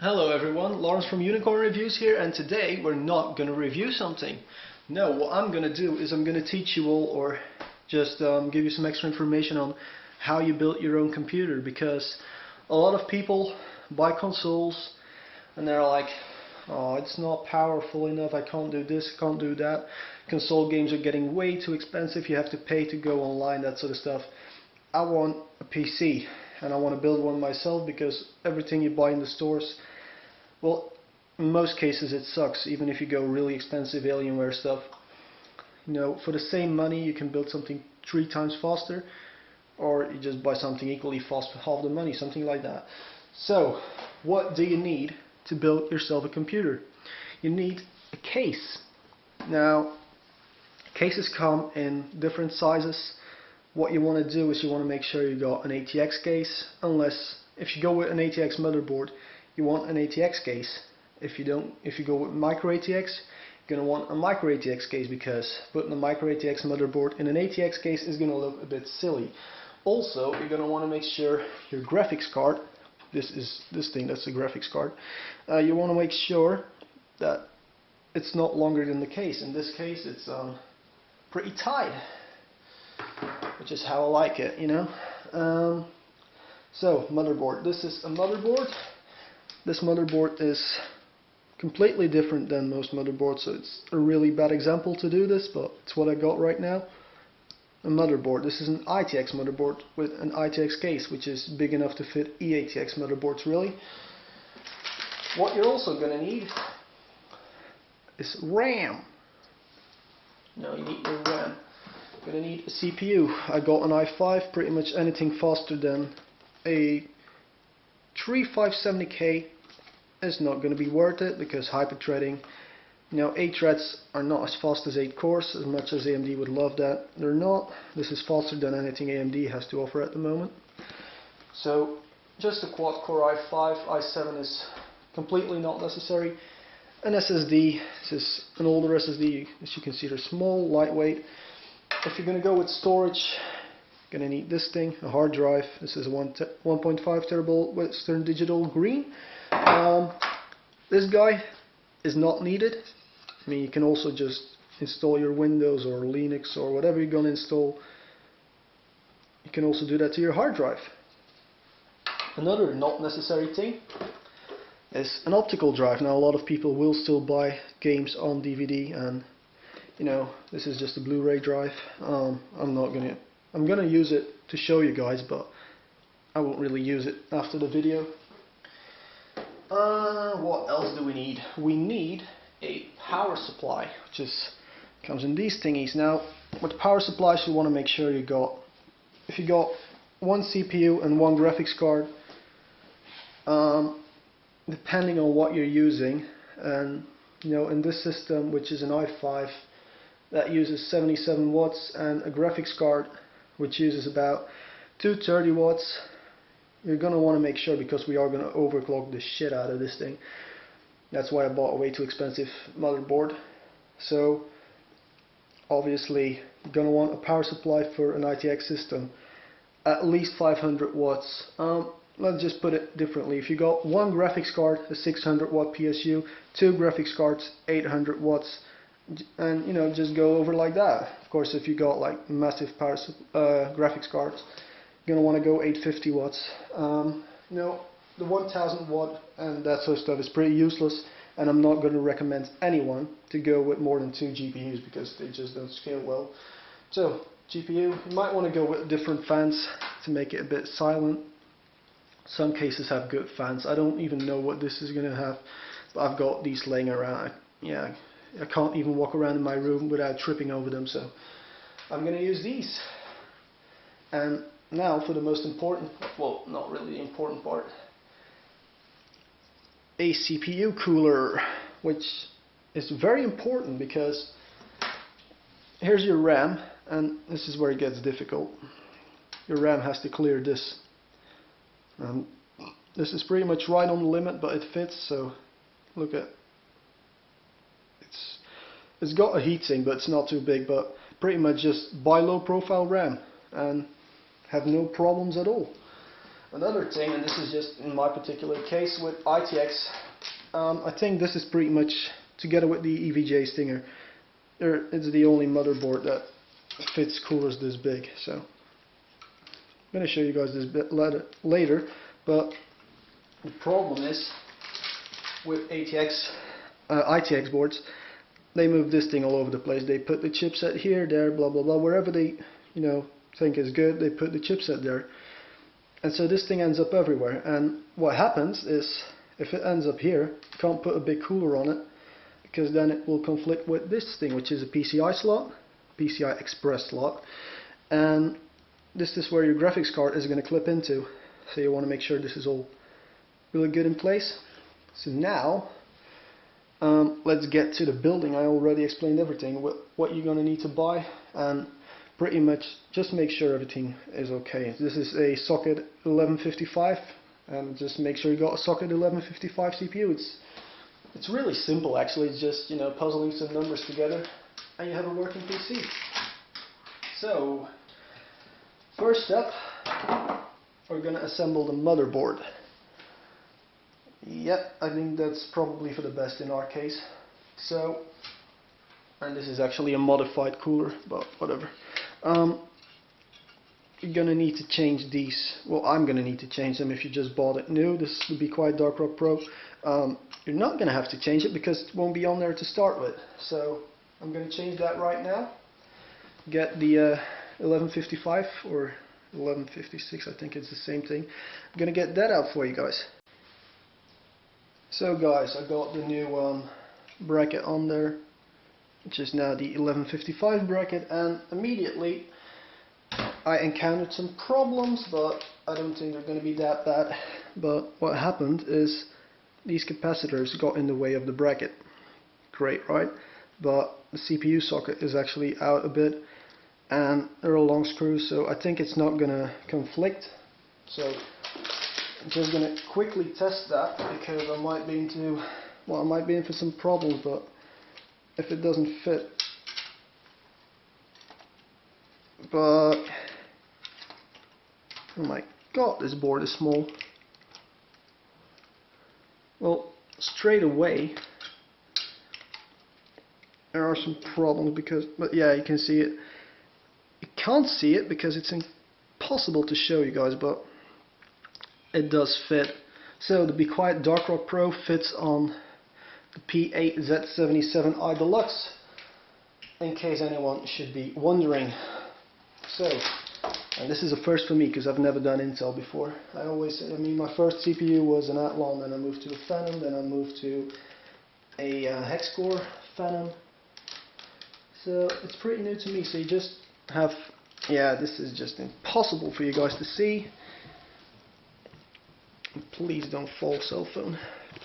Hello everyone, Lawrence from Unicorn Reviews here, and today we're not going to review something. No, what I'm going to do is I'm going to teach you all, or just give you some extra information on how you build your own computer, because a lot of people buy consoles and they're like, oh, it's not powerful enough, I can't do this, I can't do that. Console games are getting way too expensive, you have to pay to go online, that sort of stuff. I want a PC, and I want to build one myself, because everything you buy in the stores, well, in most cases it sucks, even if you go really expensive Alienware stuff. You know, for the same money you can build something 3 times faster, or you just buy something equally fast for half the money, something like that. So, what do you need to build yourself a computer? You need a case. Now, cases come in different sizes. What you want to do is you want to make sure you got an ATX case, unless if you go with an ATX motherboard, you want an ATX case. If you go with micro ATX, you're going to want a micro ATX case, because putting a micro ATX motherboard in an ATX case is going to look a bit silly. Also, you're going to want to make sure your graphics card, this thing, that's the graphics card, you want to make sure that it's not longer than the case. In this case, it's pretty tight, which is how I like it, you know. So, motherboard. This is a motherboard. This motherboard is completely different than most motherboards, so it's a really bad example to do this, but it's what I got right now. A motherboard. This is an ITX motherboard with an ITX case, which is big enough to fit eATX motherboards, really. What you're also going to need is RAM. No, you need your RAM. You're going to need a CPU. I got an i5. Pretty much anything faster than a 3570K is not going to be worth it, because hyper-threading, you know, 8 threads are not as fast as 8 cores, as much as AMD would love that. They're not. This is faster than anything AMD has to offer at the moment. So just a quad-core i5, i7 is completely not necessary. An SSD, this is an older SSD, as you can see they're small, lightweight. If you're going to go with storage, you're going to need this thing, a hard drive. This is a 1.5 terabyte Western Digital green. This guy is not needed. I mean, you can also just install your Windows or Linux or whatever you're going to install. You can also do that to your hard drive. Another not necessary thing is an optical drive. Now, a lot of people will still buy games on DVD, and you know, this is just a Blu-ray drive. I'm gonna use it to show you guys, but I won't really use it after the video. What else do we need? We need a power supply, which comes in these thingies. Now, with power supplies, you want to make sure if you got one CPU and one graphics card, depending on what you're using, and you know, in this system, which is an i5, that uses 77 watts, and a graphics card which uses about 230 watts. You're going to want to make sure, because we are going to overclock the shit out of this thing. That's why I bought a way too expensive motherboard. So obviously you're going to want a power supply for an ITX system, at least 500 watts. Let's just put it differently. If you got one graphics card, a 600 watt PSU, 2 graphics cards, 800 watts, and you know, just go over like that. Of course, if you got like massive graphics cards, you're gonna want to go 850 watts. You know, the 1000 watt and that sort of stuff is pretty useless, and I'm not going to recommend anyone to go with more than 2 GPUs, because they just don't scale well. So GPU, you might want to go with different fans to make it a bit silent. Some cases have good fans. I don't even know what this is going to have, but I've got these laying around. Yeah, I can't even walk around in my room without tripping over them, so I'm going to use these. And now for the most important, well, not really the important part, a CPU cooler, which is very important, because here's your RAM, and this is where it gets difficult. Your RAM has to clear this. This is pretty much right on the limit, but it fits, so look at it's got a heatsink, but it's not too big, but pretty much just buy low profile RAM and have no problems at all. Another thing, and this is just in my particular case with ITX, I think this is pretty much, together with the EVGA Stinger, it's the only motherboard that fits coolers this big. So I'm going to show you guys this bit later, but the problem is with ITX boards, they move this thing all over the place. They put the chipset here, there, blah blah blah, wherever they think is good, they put the chipset there. And so this thing ends up everywhere, and what happens is, if it ends up here, you can't put a big cooler on it, because then it will conflict with this thing, which is a PCI slot, PCI Express slot, and this is where your graphics card is going to clip into. So you want to make sure this is all really good in place. So now, let's get to the building. I already explained everything, what you're going to need to buy, and pretty much just make sure everything is okay. This is a socket 1155, and just make sure you got a socket 1155 CPU. It's really simple actually. It's just puzzling some numbers together, and you have a working PC. So first step, we're gonna assemble the motherboard. Yep, I think that's probably for the best in our case. So, and this is actually a modified cooler, but whatever. You're gonna need to change these. Well, I'm gonna need to change them if you just bought it new. This would be quite Dark Rock Pro. You're not gonna have to change it because it won't be on there to start with. So I'm gonna change that right now. Get the 1155 or 1156, I think it's the same thing. I'm gonna get that out for you guys. So guys, I got the new bracket on there, which is now the 1155 bracket, and immediately I encountered some problems, but I don't think they're going to be that bad. But what happened is these capacitors got in the way of the bracket. Great, right? But the CPU socket is actually out a bit, and they're all long screws, so I think it's not going to conflict. So I'm just going to quickly test that, because I might be in for some problems, but if it doesn't fit. But oh my god, this board is small. Well, straight away there are some problems, but yeah, you can see it. You can't see it because it's impossible to show you guys, but it does fit. So the Be Quiet Dark Rock Pro fits on the P8Z77 I-deluxe, in case anyone should be wondering. So, and this is a first for me because I've never done Intel before. My first CPU was an Athlon, then I moved to a Phantom, then I moved to a Hex-Core Phantom. So it's pretty new to me. So you just have, yeah, this is just impossible for you guys to see. Please don't fall, cell phone.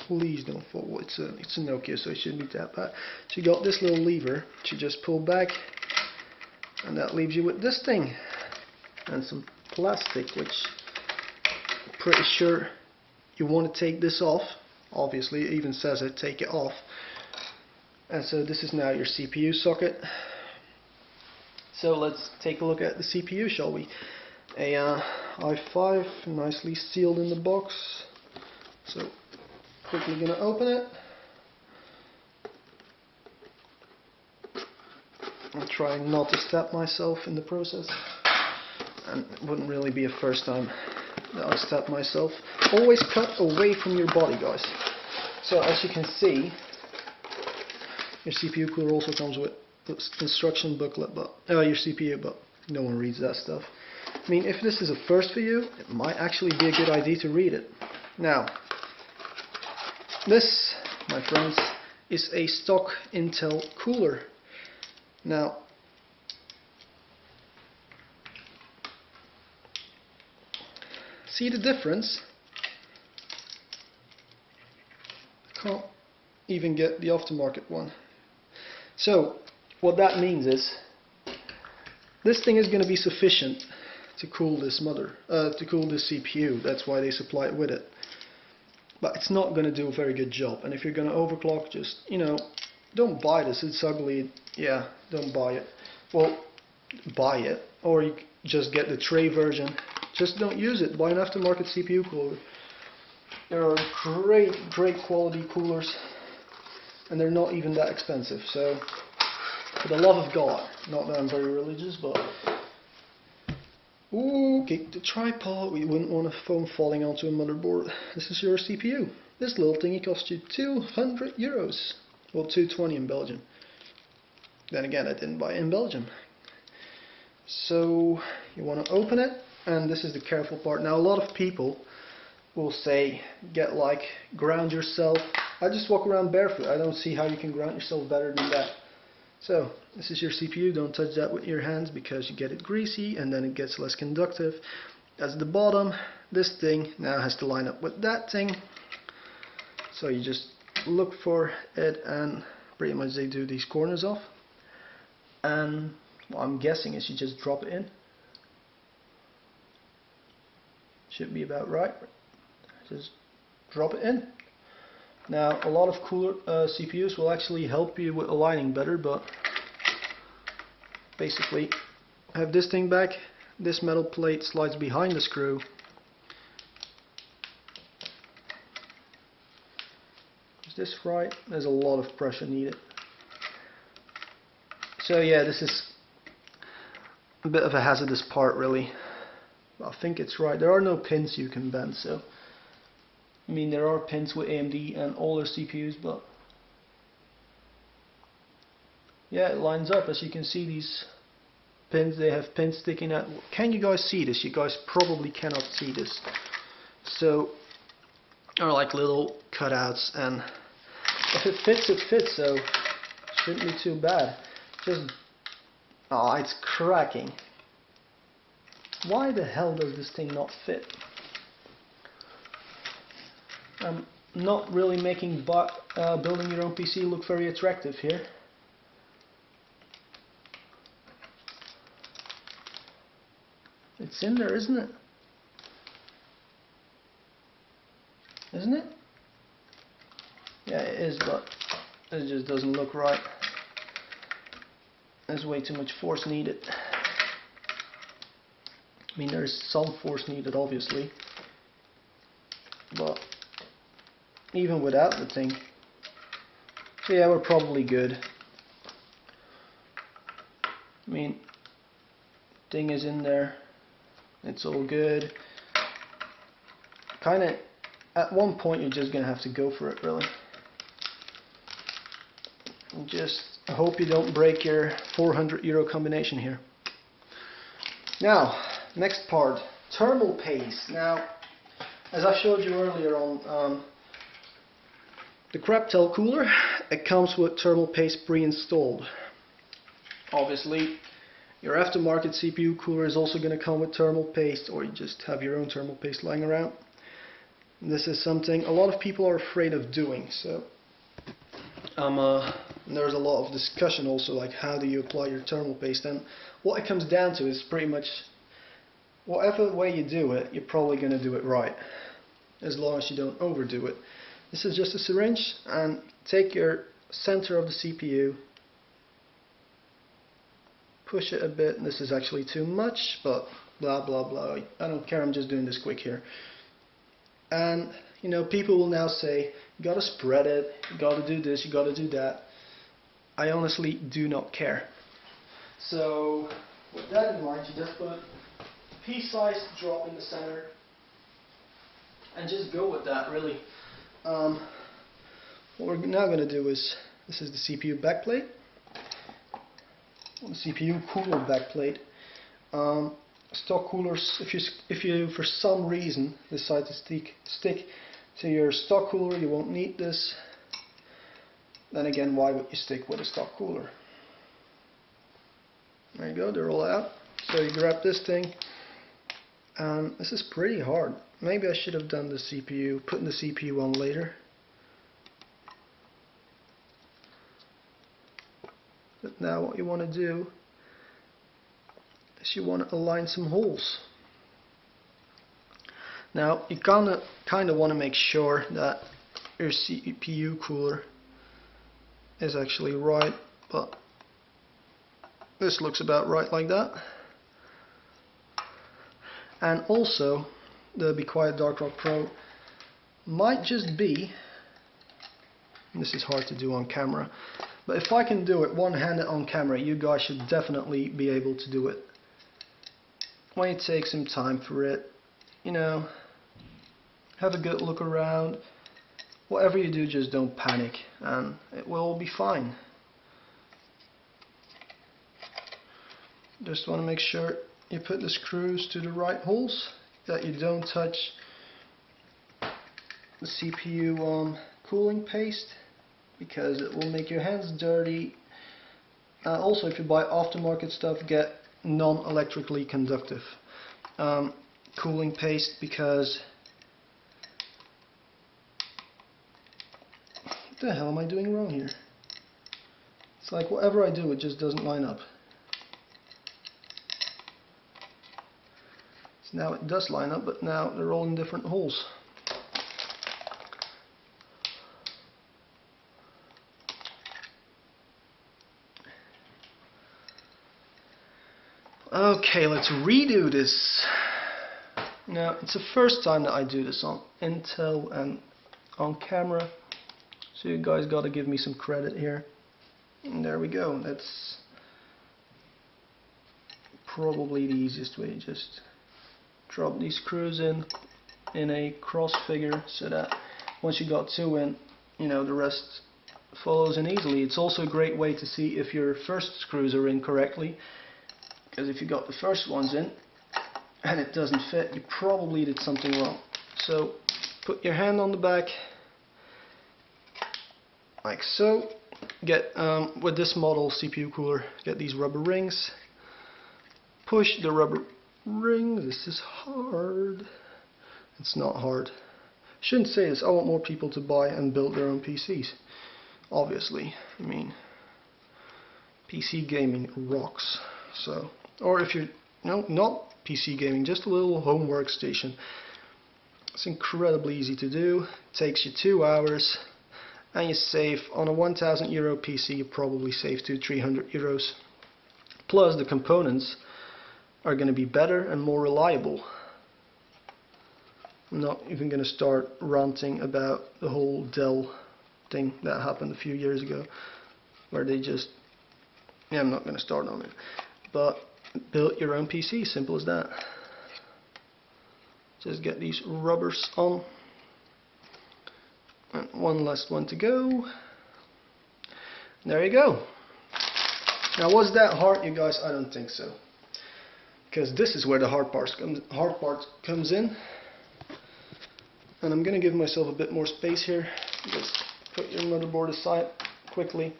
Please don't fall. It's a Nokia, so it shouldn't be that bad. So you got this little lever that you just pull back, and that leaves you with this thing and some plastic, which I'm pretty sure you want to take this off. Obviously, it even says it, take it off. And so this is now your CPU socket. So let's take a look at the CPU, shall we? A i5, nicely sealed in the box. So quickly gonna open it. I'll try not to stab myself in the process, and it wouldn't really be a first time that I stab myself. Always cut away from your body, guys. So as you can see, your CPU cooler also comes with the instruction booklet, but your CPU, but no one reads that stuff. I mean, if this is a first for you, it might actually be a good idea to read it. Now, this, my friends, is a stock Intel cooler. Now, see the difference? I can't even get the aftermarket one. So, what that means is, this thing is going to be sufficient to cool this CPU. That's why they supply it with it. But it's not going to do a very good job. And if you're going to overclock, just, don't buy this. It's ugly. Yeah, don't buy it. Well, buy it, or you just get the tray version. just don't use it. Buy an aftermarket CPU cooler. There are great quality coolers, and they're not even that expensive. So, for the love of God, not that I'm very religious, but ooh, kick the tripod. We wouldn't want a phone falling onto a motherboard. This is your CPU. This little thingy cost you 200 euros. Well, 220 in Belgium. Then again, I didn't buy it in Belgium. So you want to open it, and this is the careful part. Now, a lot of people will say, ground yourself. I just walk around barefoot. I don't see how you can ground yourself better than that. So this is your CPU. Don't touch that with your hands because you get it greasy and then it gets less conductive. That's the bottom. This thing now has to line up with that thing. So you just look for it, and pretty much they do these corners off. And what I'm guessing is you just drop it in. Should be about right. Just drop it in. Now, a lot of cooler CPUs will actually help you with aligning better, but basically have this thing back. This metal plate slides behind the screw. Is this right? There's a lot of pressure needed. So yeah, this is a bit of a hazardous part, really. I think it's right. There are no pins you can bend, so I mean, there are pins with AMD and older CPUs, but yeah, it lines up. As you can see, these pins, they have pins sticking out. Can you guys see this? You guys probably cannot see this. So, are like little cutouts, and if it fits, it fits, so it shouldn't be too bad. Just, oh, it's cracking. Why the hell does this thing not fit? I'm not really making building your own PC look very attractive here. It's in there, isn't it? Isn't it? Yeah, it is, but it just doesn't look right. There's way too much force needed. I mean, there's some force needed, obviously, but even without the thing. So yeah, we're probably good. I mean, thing is in there. It's all good. Kinda, at one point you're just gonna have to go for it, really. And just hope you don't break your 400 euro combination here. Now, next part, thermal paste. Now, as I showed you earlier on, the Craptel cooler, it comes with thermal paste pre-installed. Obviously, your aftermarket CPU cooler is also going to come with thermal paste, or you just have your own thermal paste lying around. And this is something a lot of people are afraid of doing. So, there's a lot of discussion also, like how do you apply your thermal paste, and what it comes down to is pretty much whatever way you do it, you're probably going to do it right, as long as you don't overdo it. This is just a syringe, and take your center of the CPU, push it a bit, and this is actually too much, but blah blah blah, I don't care, I'm just doing this quick here. And you know, people will now say, you gotta spread it, you gotta do this, you gotta do that. I honestly do not care. So with that in mind, you just put a pea-sized drop in the center and just go with that, really. What we're now going to do is, this is the CPU backplate, the CPU cooler backplate. Stock coolers, if you for some reason decide to stick to your stock cooler, you won't need this. Then again, why would you stick with a stock cooler? There you go, they're all out. So you grab this thing, and this is pretty hard. Maybe I should have done the CPU, putting the CPU on later. But now what you want to do is you want to align some holes. Now you kind of want to make sure that your CPU cooler is actually right, but this looks about right like that. And also the Be Quiet Dark Rock Pro might just be, this is hard to do on camera, but if I can do it one-handed on camera, you guys should definitely be able to do it. When you take some time for it, you know, have a good look around. Whatever you do, just don't panic and it will all be fine. Just want to make sure you put the screws to the right holes, that you don't touch the CPU cooling paste, because it will make your hands dirty. Also, if you buy aftermarket stuff, get non-electrically conductive cooling paste, because what the hell am I doing wrong here? It's like whatever I do, it just doesn't line up. So now it does line up, but now they're all in different holes. Okay, let's redo this. Now, it's the first time that I do this on Intel and on camera, so you guys gotta give me some credit here. And there we go. That's probably the easiest way. Just drop these screws in a cross figure, so that once you got two in, you know, the rest follows in easily. It's also a great way to see if your first screws are in correctly, because if you got the first ones in and it doesn't fit, you probably did something wrong. So put your hand on the back like so. Get with this model CPU cooler, get these rubber rings, push the rubber ring. This is hard. It's not hard. I shouldn't say this. I want more people to buy and build their own PCs, obviously. I mean, PC gaming rocks. So, or if you're not PC gaming, just a little home workstation. It's incredibly easy to do. It takes you 2 hours, and you save on a €1,000 PC. You probably save €200-300. Plus, the components are going to be better and more reliable. I'm not even going to start ranting about the whole Dell thing that happened a few years ago, where they just, yeah, I'm not going to start on it. But build your own PC, simple as that. Just get these rubbers on. And one last one to go. There you go. Now, was that hard, you guys? I don't think so. Because this is where the hard part comes in. And I'm going to give myself a bit more space here. Just put your motherboard aside quickly.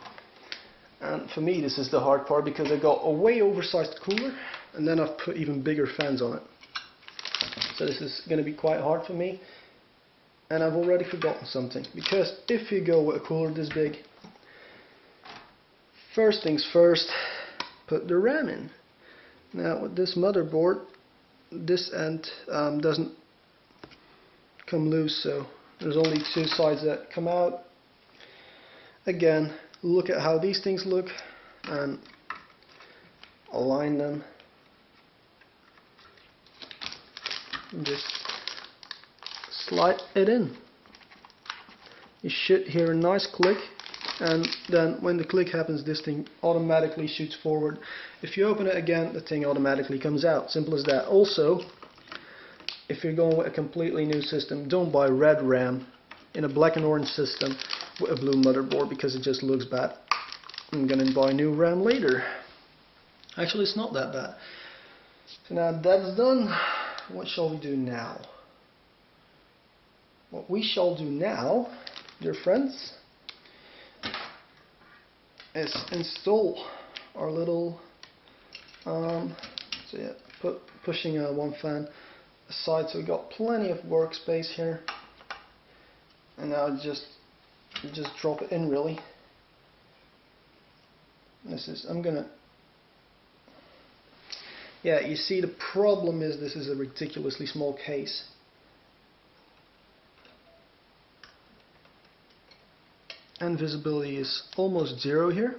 And for me, this is the hard part, because I got a way oversized cooler, and then I've put even bigger fans on it. So this is going to be quite hard for me. And I've already forgotten something, because if you go with a cooler this big, first things first, put the RAM in. Now with this motherboard, this end doesn't come loose, so there's only two sides that come out. Again, look at how these things look and align them. And just slide it in. You should hear a nice click, and then when the click happens, this thing automatically shoots forward. If you open it again, the thing automatically comes out. Simple as that. Also, if you're going with a completely new system, don't buy red RAM in a black and orange system with a blue motherboard, because it just looks bad. I'm gonna buy new RAM later. Actually, it's not that bad. So now that's done, what shall we do now? What we shall do now, dear friends, is install our little so yeah, pushing one fan aside, so we got plenty of workspace here. And now just drop it in, really. This is, I'm gonna, yeah, you see, the problem is this is a ridiculously small case. And visibility is almost zero here.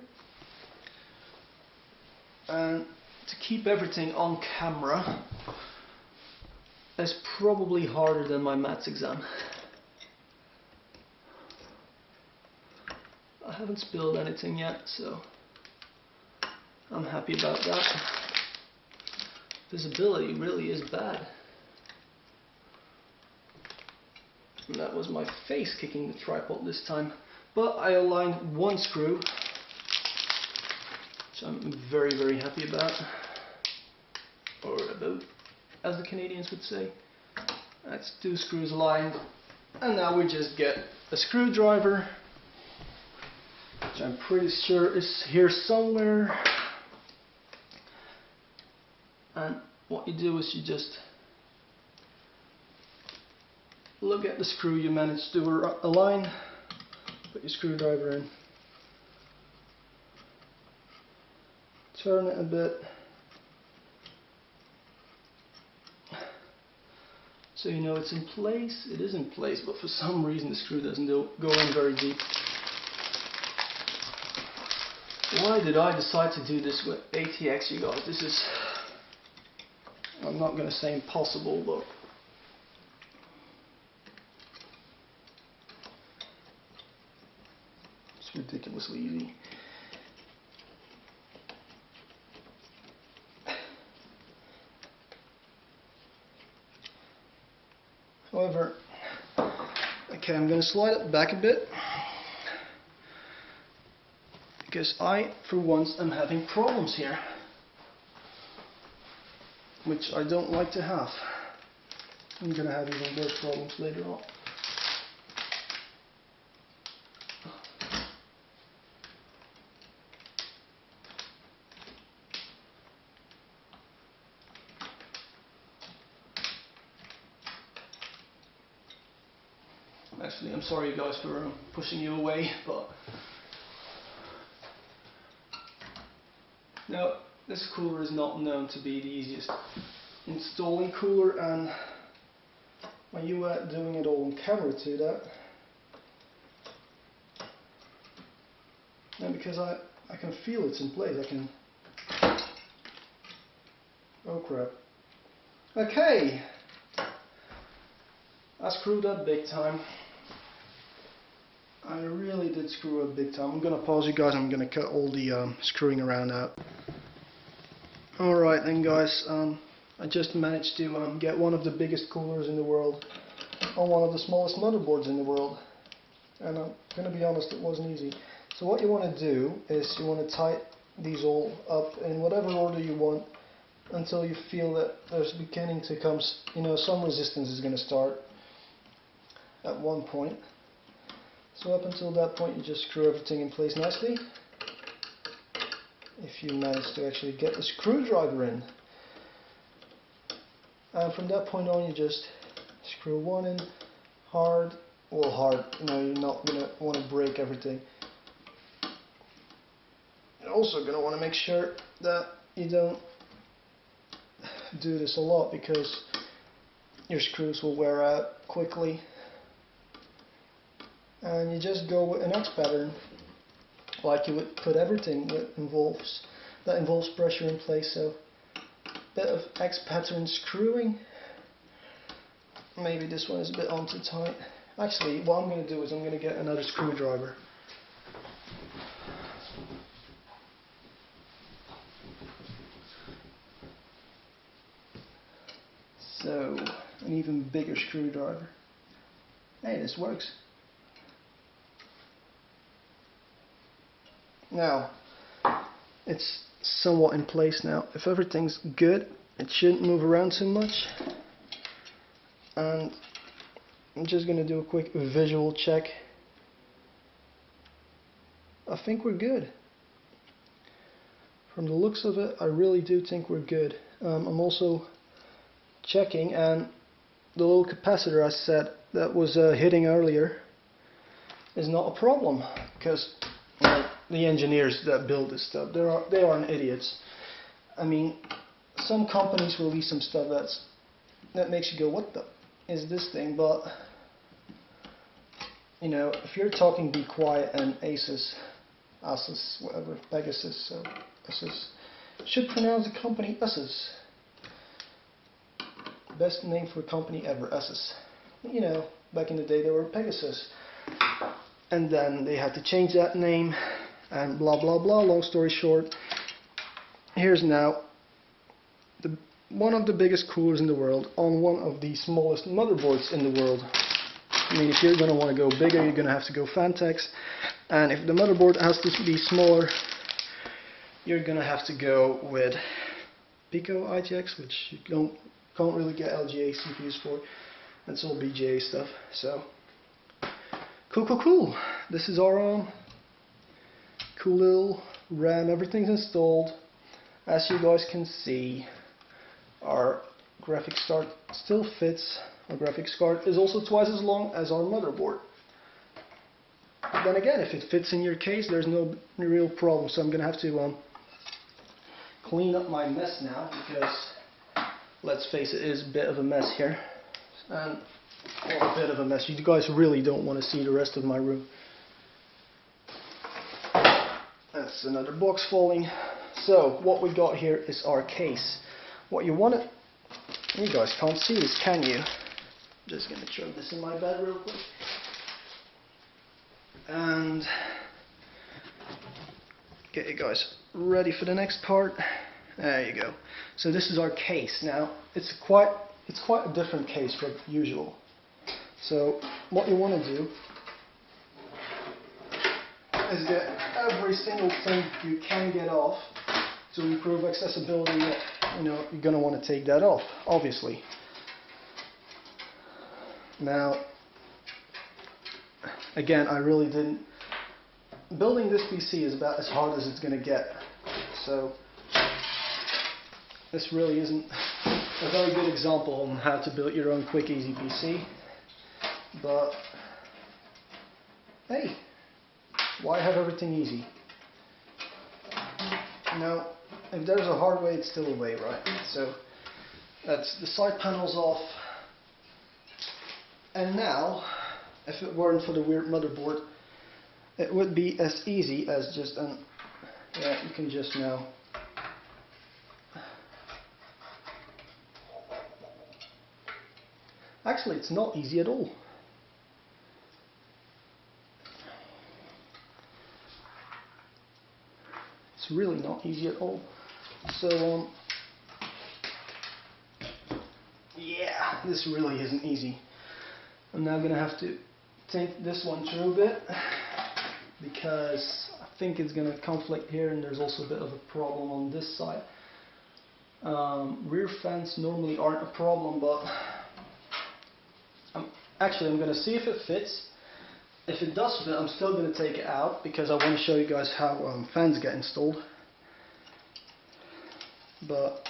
And to keep everything on camera, is probably harder than my maths exam. I haven't spilled anything yet, so I'm happy about that. Visibility really is bad. And that was my face kicking the tripod this time. But I aligned one screw, which I'm very, very happy about. Or about, as the Canadians would say. That's 2 screws aligned. And now we just get a screwdriver, which I'm pretty sure is here somewhere. And what you do is you just look at the screw you managed to align, put your screwdriver in, turn it a bit, so you know it's in place. It is in place, but for some reason the screw doesn't go in very deep. Why did I decide to do this with ATX, you guys? This is, I'm not going to say impossible, but it's ridiculously easy. However, okay, I'm going to slide it back a bit, because I, for once, am having problems here, which I don't like to have. I'm going to have even worse problems later on. Actually, I'm sorry guys for pushing you away, but no, this cooler is not known to be the easiest installing cooler, and when you were doing it all on camera to that, and because I can feel it's in place, I can, oh crap, okay, I screwed up big time. I really did screw up big time. I'm going to pause you guys. I'm going to cut all the screwing around out. Alright then guys, I just managed to get one of the biggest coolers in the world on one of the smallest motherboards in the world. And I'm going to be honest, it wasn't easy. So what you want to do is you want to tighten these all up in whatever order you want until you feel that there's beginning to come, you know, some resistance is going to start at one point. So up until that point you just screw everything in place nicely. If you manage to actually get the screwdriver in. And from that point on you just screw one in hard, well hard, you know, you're not going to want to break everything. You're also going to want to make sure that you don't do this a lot, because your screws will wear out quickly. And you just go with an X pattern, like you would put everything that involves pressure in place. So a bit of X pattern screwing. Maybe this one is a bit on too tight. Actually, what I'm going to do is I'm going to get another screwdriver. So an even bigger screwdriver. Hey, this works. Now, it's somewhat in place now. If everything's good, it shouldn't move around too much. And I'm just going to do a quick visual check. I think we're good. From the looks of it, I really do think we're good. I'm also checking, and the little capacitor I said that was hitting earlier is not a problem, because the engineers that build this stuff, they aren't idiots. I mean, some companies release some stuff that makes you go, what the is this thing? But you know, if you're talking Be Quiet and Asus, whatever, Pegasus, so Asus, should pronounce the company Asus. Best name for a company ever, Asus. You know, back in the day they were Pegasus. And then they had to change that name and blah blah blah. Long story short, here's now one of the biggest coolers in the world on one of the smallest motherboards in the world. I mean, if you're going to want to go bigger, you're going to have to go Fantex. And if the motherboard has to be smaller, you're going to have to go with Pico ITX, which you can't really get LGA CPUs for. That's all BGA stuff. So, cool. This is our cool little RAM. Everything's installed. As you guys can see, our graphics card still fits. Our graphics card is also twice as long as our motherboard. Then again, if it fits in your case, there's no real problem. So I'm going to have to clean up my mess now, because let's face it is a bit of a mess here. And a bit of a mess. You guys really don't want to see the rest of my room. That's another box falling. So what we got here is our case. What you want to... You guys can't see this, can you? I'm just going to throw this in my bed real quick. And get you guys ready for the next part. There you go. So this is our case. Now it's quite a different case from usual. So what you want to do is get every single thing you can get off to improve accessibility. You know, you're going to want to take that off, obviously. Now, again, I really didn't... Building this PC is about as hard as it's going to get. So, this really isn't a very good example on how to build your own quick, easy PC. But, hey, why have everything easy? You know, if there's a hard way, it's still a way, right? So, that's the side panels off. And now, if it weren't for the weird motherboard, it would be as easy as just yeah, you can just now actually it's not easy at all. It's really not easy at all. So yeah, this really isn't easy. I'm now going to have to think this one through a bit, because I think it's going to conflict here, and there's also a bit of a problem on this side. Rear fans normally aren't a problem, but I'm going to see if it fits. If it does fit, I'm still going to take it out, because I want to show you guys how fans get installed. But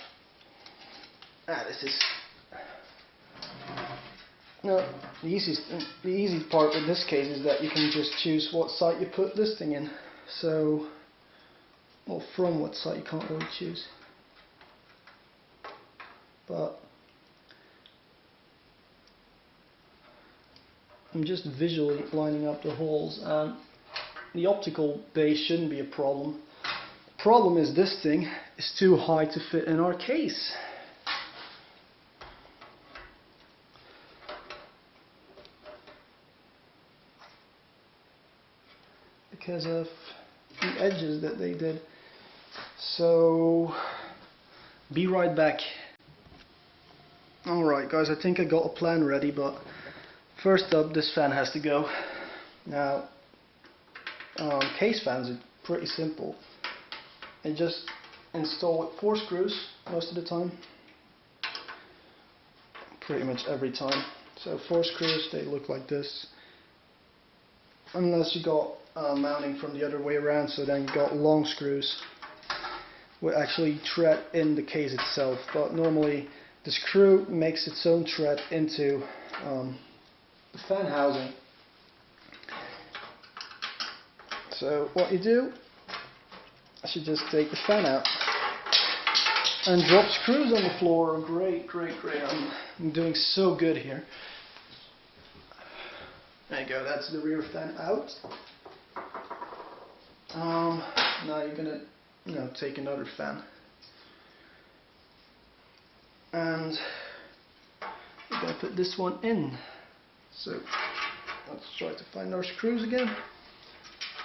this is... No, the easy part in this case is that you can just choose what site you put this thing in. So, well, from what site you can't really choose. But I'm just visually lining up the holes, and the optical base shouldn't be a problem. The problem is this thing is too high to fit in our case. Because of the edges that they did. So, be right back. Alright guys, I think I got a plan ready, but first up, this fan has to go. Now, case fans are pretty simple. You just install with 4 screws most of the time. Pretty much every time. So 4 screws, they look like this. Unless you got mounting from the other way around, so then you got long screws which actually thread in the case itself, but normally the screw makes its own thread into the fan housing. So what you do is you just take the fan out and drop screws on the floor. Great. I'm doing so good here. There you go, that's the rear fan out. Now you're gonna, take another fan and going to put this one in. So let's try to find our screws again.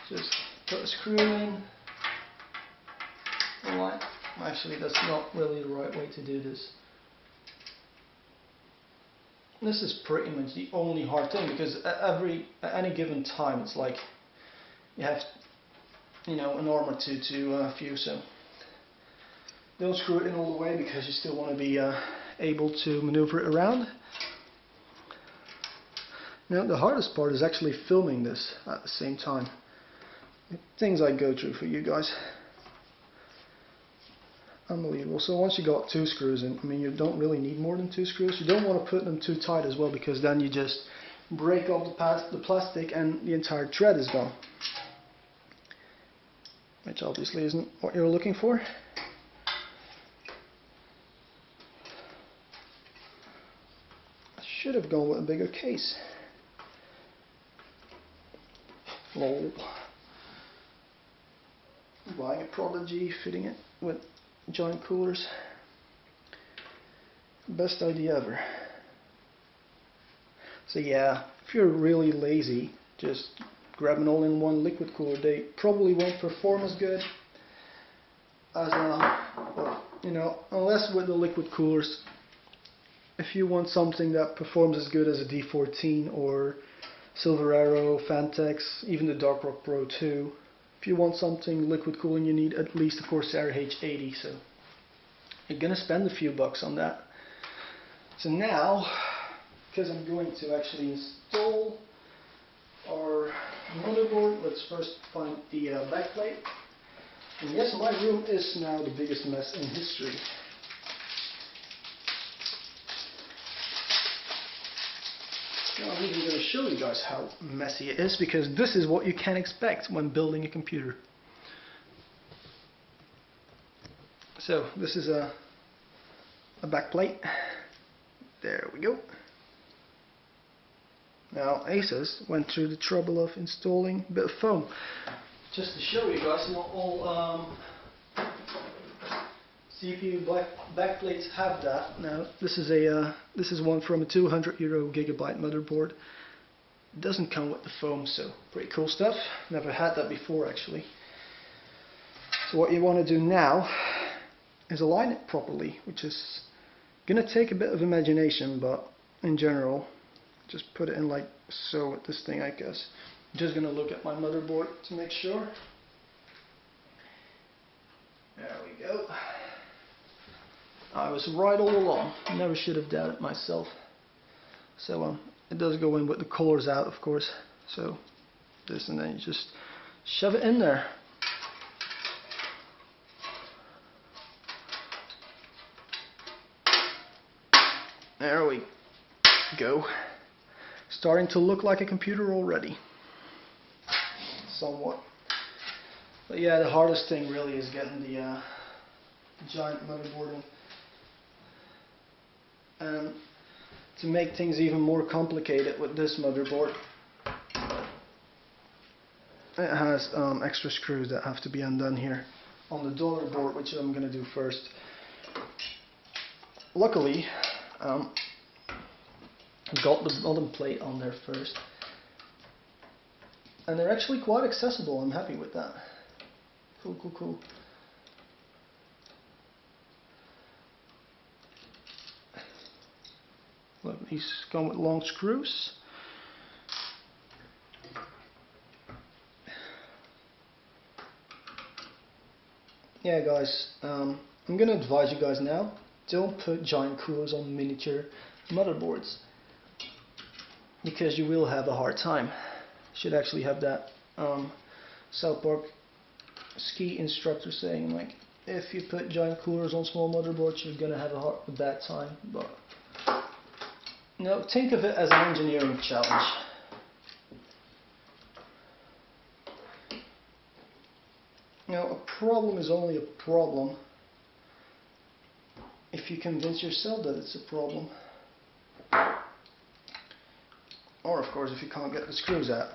Just put a screw in. Alright, actually that's not really the right way to do this. This is pretty much the only hard thing, because at any given time it's like you have, you know, an arm or two to fuse. So don't screw it in all the way, because you still want to be able to maneuver it around. Now the hardest part is actually filming this at the same time. Things I go through for you guys. Unbelievable. So once you got 2 screws in, I mean, you don't really need more than 2 screws. You don't want to put them too tight as well, because then you just break off the plastic and the entire thread is gone. Which obviously isn't what you're looking for. I should have gone with a bigger case. Lol. Buying a Prodigy, fitting it with giant coolers. Best idea ever. So yeah, if you're really lazy, just grab an all-in-one liquid cooler. They probably won't perform as good as well, you know, unless with the liquid coolers. If you want something that performs as good as a D14 or Silver Arrow, Fantex, even the Dark Rock Pro 2, if you want something liquid cooling, you need at least a Corsair H80, so you're gonna spend a few bucks on that. So now, because I'm going to actually install our motherboard, let's first find the backplate. And yes, my room is now the biggest mess in history. Now I'm even going to show you guys how messy it is, because this is what you can expect when building a computer. So this is a backplate. There we go. Now Asus went through the trouble of installing a bit of foam. Just to show you guys, not all CPU backplates have that. Now this is one from a 200 euro gigabyte motherboard. It doesn't come with the foam, so pretty cool stuff. Never had that before actually. So what you want to do now is align it properly, which is gonna take a bit of imagination, but in general, just put it in like so with this thing, I guess. I'm just gonna look at my motherboard to make sure. There we go. I was right all along. Never should have doubted myself. So it does go in with the colors out, of course. So this, and then you just shove it in there. There we go. Starting to look like a computer already. Somewhat. But yeah, the hardest thing really is getting the giant motherboard in. And to make things even more complicated with this motherboard, it has extra screws that have to be undone here on the donor board, which I'm going to do first. Luckily, I've got the bottom plate on there first, and they're actually quite accessible. I'm happy with that. Cool, cool, cool. Look, these come with long screws. Yeah guys, I'm going to advise you guys now, don't put giant coolers on miniature motherboards, because you will have a hard time. You should actually have that South Park ski instructor saying, like, if you put giant coolers on small motherboards, you're going to have a bad time. But no, think of it as an engineering challenge. Now, a problem is only a problem if you convince yourself that it's a problem. Or, of course, if you can't get the screws out.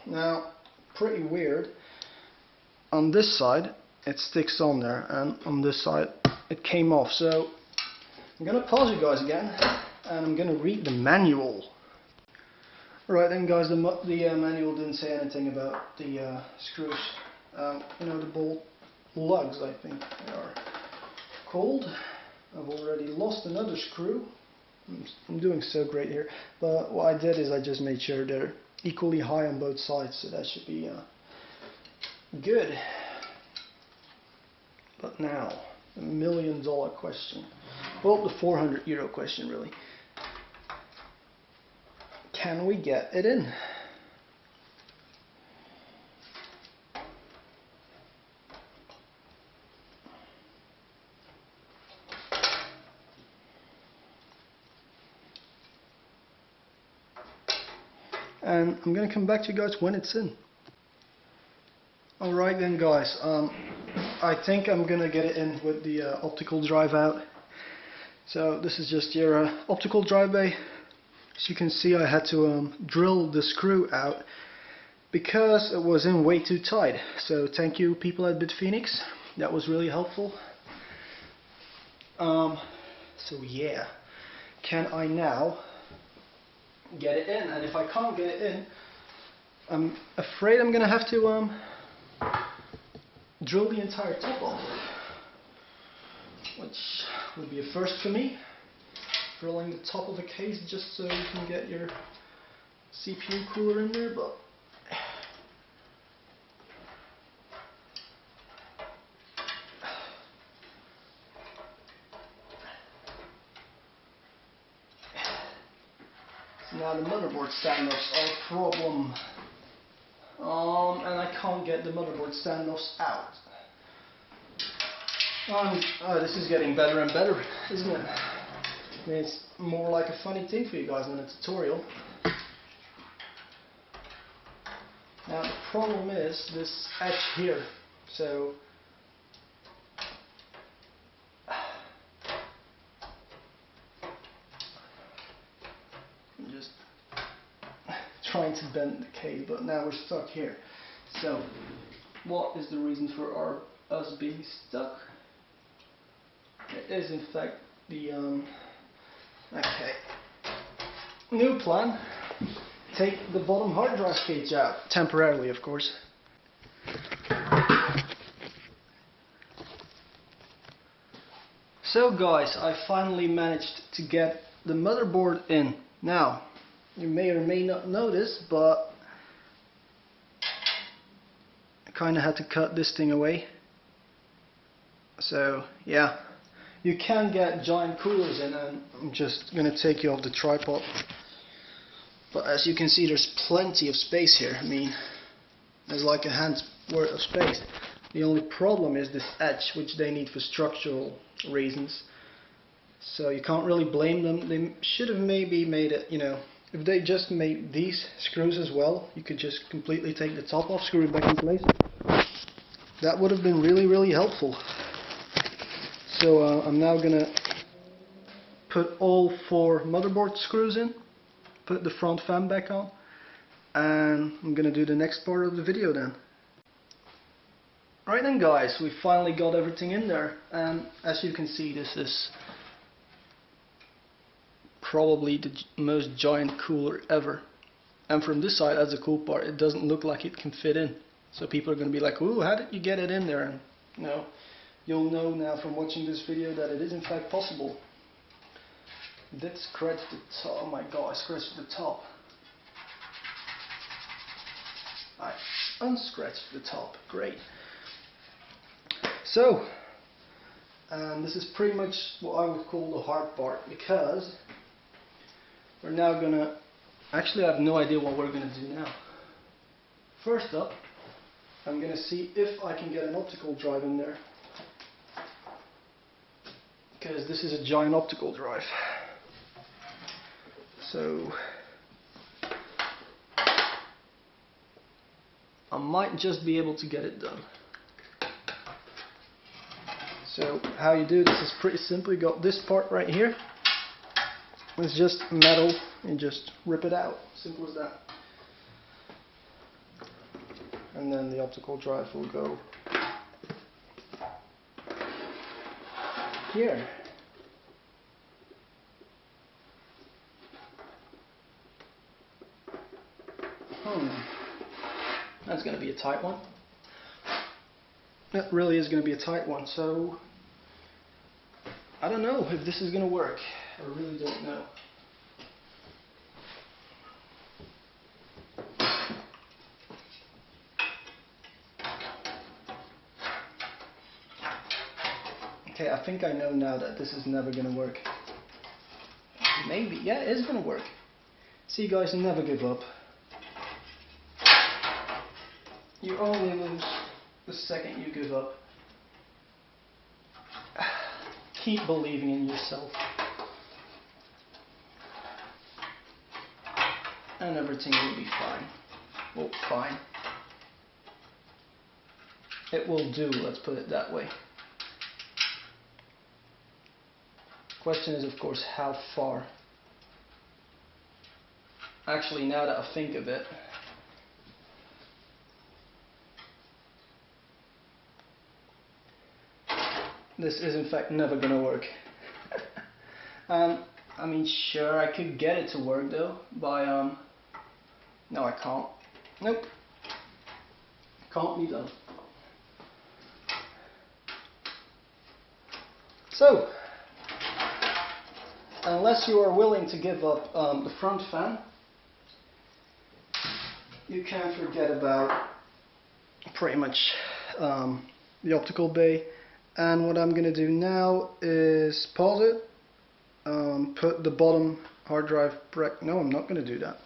Now, pretty weird. On this side, it sticks on there, and on this side it came off. So I'm gonna pause you guys again, and I'm gonna read the manual. Right then, guys, the manual didn't say anything about the screws. You know, the bolt lugs, I think they are called. I've already lost another screw. I'm doing so great here, but what I did is I just made sure they're equally high on both sides, so that should be good. But now, the $1 million question. Well, the €400 question, really. Can we get it in? And I'm gonna come back to you guys when it's in. Alright then, guys, I think I'm gonna get it in with the optical drive out. So this is just your optical drive bay. As you can see, I had to drill the screw out because it was in way too tight. So thank you, people at Bitfenix, that was really helpful. So yeah, can I now get it in? And if I can't get it in, I'm afraid I'm gonna have to drill the entire top off, which would be a first for me. Drilling the top of a case just so you can get your CPU cooler in there, but now the motherboard standoffs are a problem, and I can't get the motherboard standoffs out. This is getting better and better, isn't it? I mean, it's more like a funny thing for you guys than a tutorial. Now the problem is this edge here, so I'm just trying to bend the case, but now we're stuck here. So what is the reason for us being stuck? It is in fact the okay, new plan. Take the bottom hard drive cage out, temporarily of course. So guys, I finally managed to get the motherboard in. Now, you may or may not know this, but I kinda had to cut this thing away. So yeah, you can get giant coolers in, and I'm just gonna take you off the tripod. But as you can see, there's plenty of space here. I mean, there's like a hand's worth of space. The only problem is this edge, which they need for structural reasons. So you can't really blame them. They should have maybe made it, you know, if they just made these screws as well, you could just completely take the top off, screw it back in place. That would have been really, really helpful. So I'm now gonna put all 4 motherboard screws in, put the front fan back on, and I'm gonna do the next part of the video then. Right then guys, we finally got everything in there, and as you can see, this is probably the most giant cooler ever. And from this side, that's the cool part, it doesn't look like it can fit in. So people are gonna be like, ooh, how did you get it in there? And you know, you'll know now from watching this video that it is in fact possible. I did scratch the top. Oh my god, I scratched the top. I unscratched the top. Great. So, this is pretty much what I would call the hard part, because we're now gonna... Actually, I have no idea what we're gonna do now. First up, I'm gonna see if I can get an optical drive in there, because this is a giant optical drive. So I might just be able to get it done. So how you do this is pretty simple. You got this part right here. It's just metal, and just rip it out. Simple as that. And then the optical drive will go here. That's going to be a tight one. That really is going to be a tight one, so I don't know if this is going to work. I really don't know. Okay, I think I know now that this is never going to work. Maybe, yeah, it is going to work. See guys, never give up. You only lose the second you give up. Keep believing in yourself. And everything will be fine. Well, fine. It will do, let's put it that way. Question is, of course, how far. Actually, now that I think of it, this is in fact never going to work. I mean, sure, I could get it to work though by no, I can't. Nope. Can't be done. So, unless you are willing to give up the front fan, you can forget about pretty much the optical bay. And what I'm going to do now is pause it, put the bottom hard drive no, I'm not going to do that.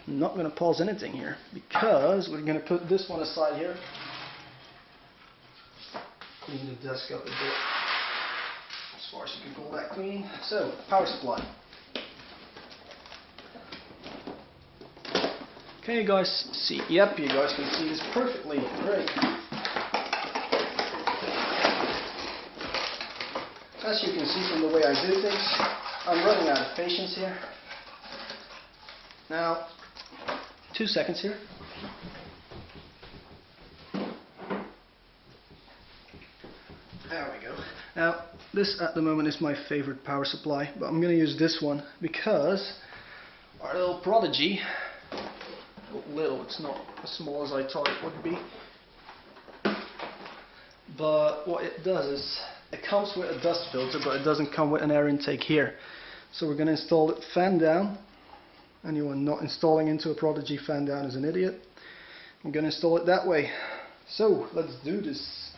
I'm not going to pause anything here because we're going to put this one aside here. Clean the desk up a bit as far as you can pull that clean. So, power supply. Can you guys see? Yep, you guys can see this perfectly. Great. As you can see from the way I do things, I'm running out of patience here. Now, 2 seconds here. There we go. Now, this at the moment is my favorite power supply, but I'm going to use this one because our little Prodigy, little, it's not as small as I thought it would be, but what it does is it comes with a dust filter, but it doesn't come with an air intake here. So we're going to install it fan down. Anyone not installing into a Prodigy fan down is an idiot. I'm going to install it that way. So let's do this.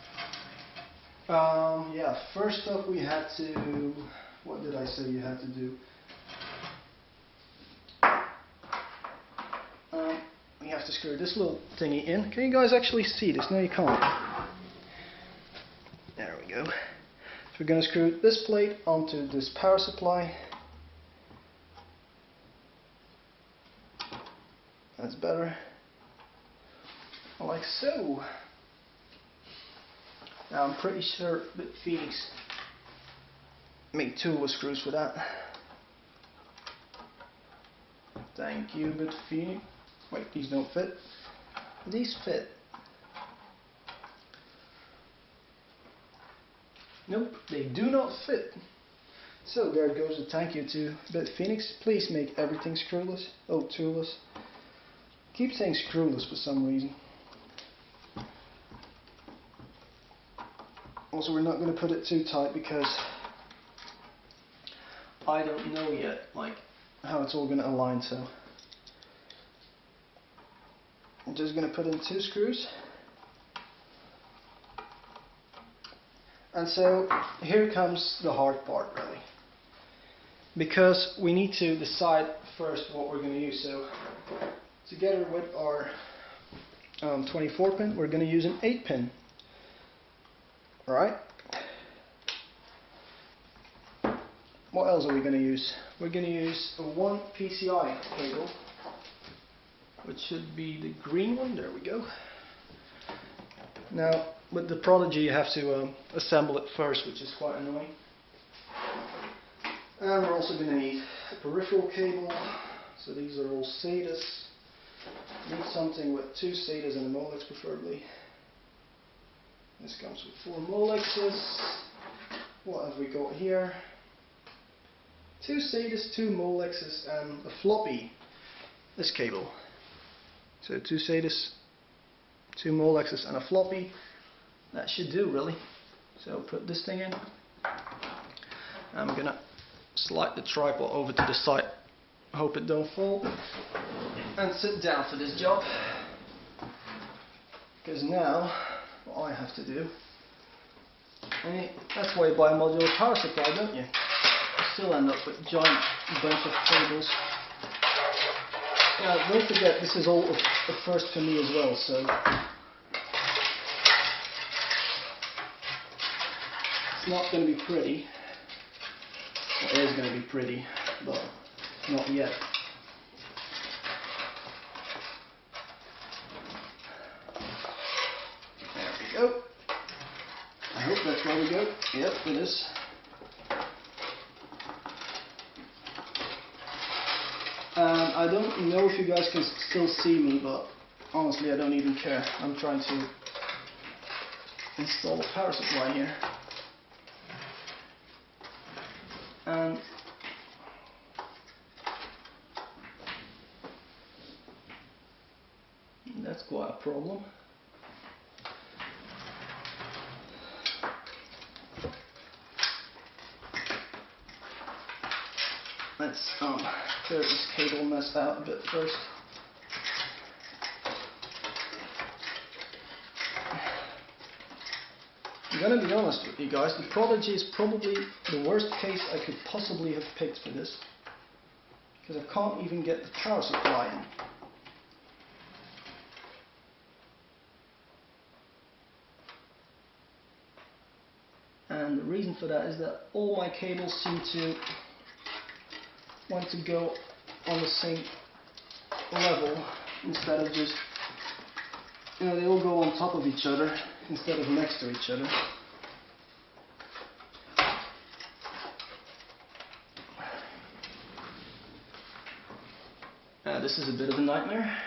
Yeah, first up we had to, what did I say you had to do? We have to screw this little thingy in. Can you guys actually see this? No, you can't. There we go. So we're going to screw this plate onto this power supply. That's better. Like so. Now I'm pretty sure Bitfenix made toolless screws for that. Thank you, Bitfenix. Wait, these don't fit. These fit. Nope, they do not fit. So there goes a thank you to Bitfenix. Please make everything screwless. Oh, toolless. Keep saying screwless for some reason. Also, we're not going to put it too tight because I don't know yet, like, how it's all going to align. So I'm just going to put in 2 screws. And so here comes the hard part, really, because we need to decide first what we're going to use. So together with our 24 pin, we're going to use an 8 pin. Alright? What else are we going to use? We're going to use a 1 PCI cable, which should be the green one. There we go. Now, with the Prodigy you have to assemble it first, which is quite annoying. And we're also going to need a peripheral cable. So these are all SATAs. Need something with 2 SATAs and a Molex preferably. This comes with 4 Molexes. what have we got here? 2 SATAs, 2 Molexes, and a floppy. This cable. So 2 SATAs, 2 Molexes, and a floppy. That should do, really. So put this thing in. I'm gonna slide the tripod over to the side. Hope it don't fall. And sit down for this job. Because now, what I have to do, that's why you buy a modular power supply, don't you? You still end up with a giant bunch of cables. Now, don't forget, this is all a first for me as well, so it's not going to be pretty. Well, it is going to be pretty, but not yet. There we go. I hope that's where we go. Yep, it is. I don't know if you guys can still see me, but honestly I don't even care. I'm trying to install a power supply here. And that's quite a problem. Let's clear this cable mess out a bit first. I'm gonna be honest with you guys, the Prodigy is probably the worst case I could possibly have picked for this, because I can't even get the power supply in. And the reason for that is that all my cables seem to want to go on the same level instead of just, you know, they all go on top of each other instead of next to each other. This is a bit of a nightmare.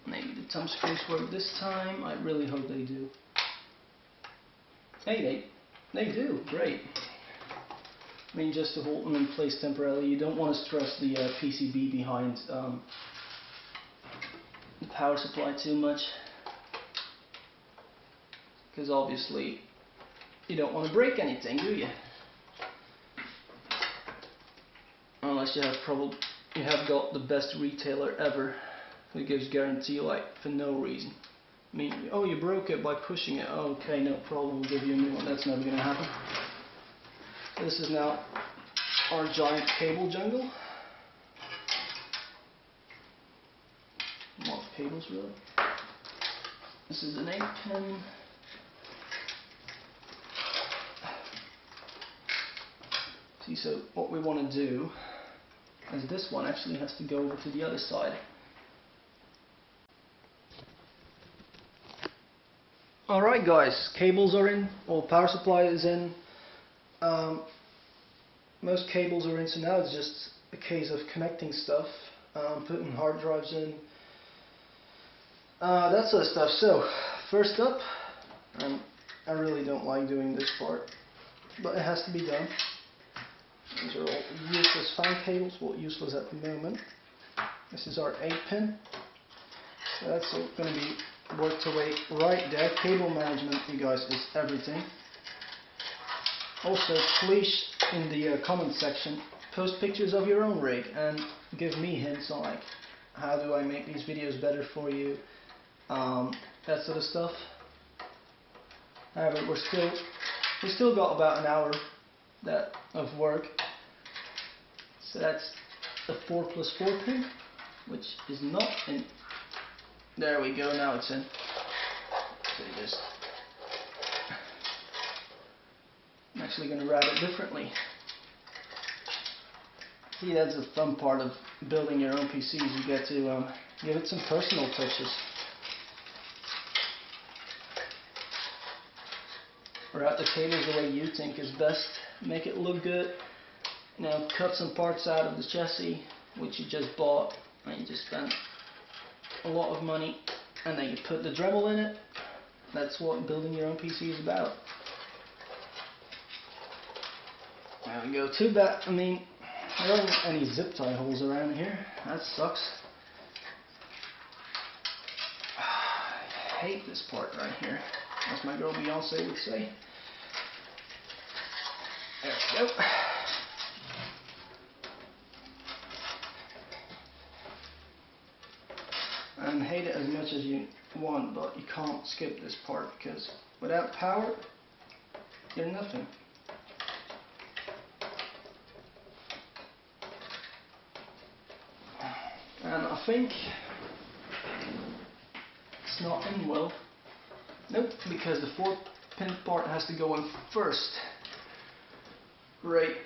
Maybe the thumb screws work this time. I really hope they do. Hey, they do. Great. I mean, just to hold them in place temporarily. You don't want to stress the PCB behind the power supply too much, because obviously you don't want to break anything, do you? Unless you have got the best retailer ever who gives guarantee like for no reason. I mean, oh, you broke it by pushing it. Oh, okay, no problem, we'll give you a new one. That's never going to happen. This is now our giant cable jungle. A lot of cables, really. This is an 8-pin. See, so what we want to do is this one actually has to go over to the other side. Alright guys, cables are in, or power supply is in. Most cables are in, so now it's just a case of connecting stuff, putting hard drives in, that sort of stuff. So, first up, I really don't like doing this part, but it has to be done. These are all useless fan cables, well, useless at the moment. This is our 8-pin, so that's going to be worked away right there. Cable management, you guys, is everything. Also, please, in the comment section, post pictures of your own rig and give me hints on like how do I make these videos better for you, that sort of stuff. However, we still got about an hour of work. So that's the 4+4 pin, which is not in. There we go, now it's in. So just, I'm actually going to route it differently. See, that's the fun part of building your own PCs. You get to give it some personal touches. Route the cables the way you think is best. Make it look good. Now cut some parts out of the chassis which you just bought and you just spent a lot of money, and then you put the Dremel in it. That's what building your own PC is about. There we go. Too bad, I mean, there aren't any zip tie holes around here. That sucks. I hate this part right here, as my girl Beyonce would say. There we go. And hate it as much as you want, but you can't skip this part because without power, you're nothing. And I think it's not in well. Nope, because the 4-pin part has to go in first. Great.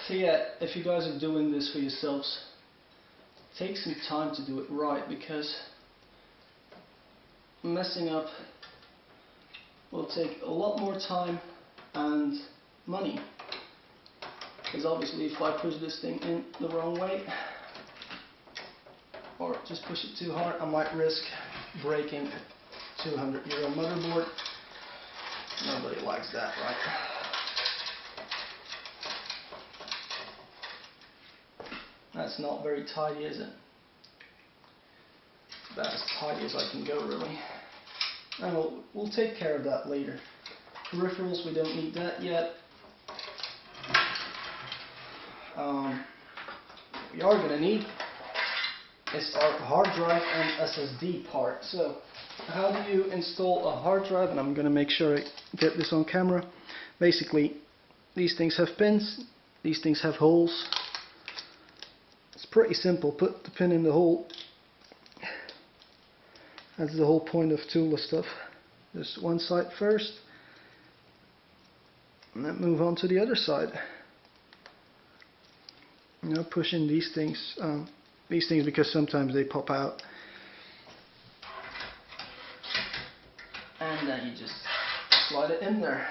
So yeah, if you guys are doing this for yourselves, take some time to do it right, because messing up will take a lot more time and money. Because obviously if I push this thing in the wrong way or just push it too hard, I might risk breaking a €200 motherboard. Nobody likes that, right? That's not very tidy, is it? That's as tidy as I can go, really. And we'll take care of that later. Peripherals, we don't need that yet. We are going to need is our hard drive and SSD part. So, how do you install a hard drive? And I'm going to make sure I get this on camera. Basically, these things have pins, these things have holes. It's pretty simple. Put the pin in the hole. That's the whole point of Tula stuff. Just one side first, and then move on to the other side. You know, push in these things because sometimes they pop out, and then you just slide it in there.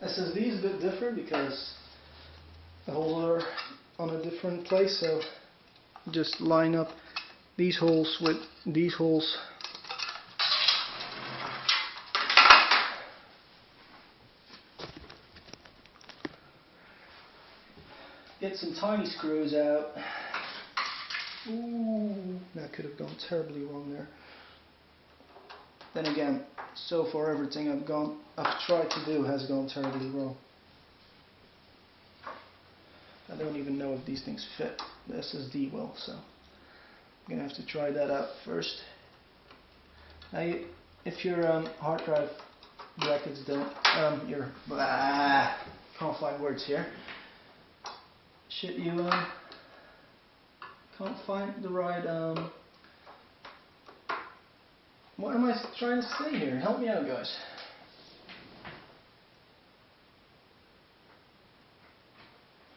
SSD is a bit different because the holes are on a different place, so just line up these holes with these holes. Get some tiny screws out. Ooh, that could have gone terribly wrong there. Then again, so far everything I've tried to do has gone terribly wrong. I don't even know if these things fit the SSD well, so I'm gonna have to try that out first. Now, if your hard drive brackets don't, can't find words here. Shit, you can't find the right, what am I trying to say here? Help me out, guys.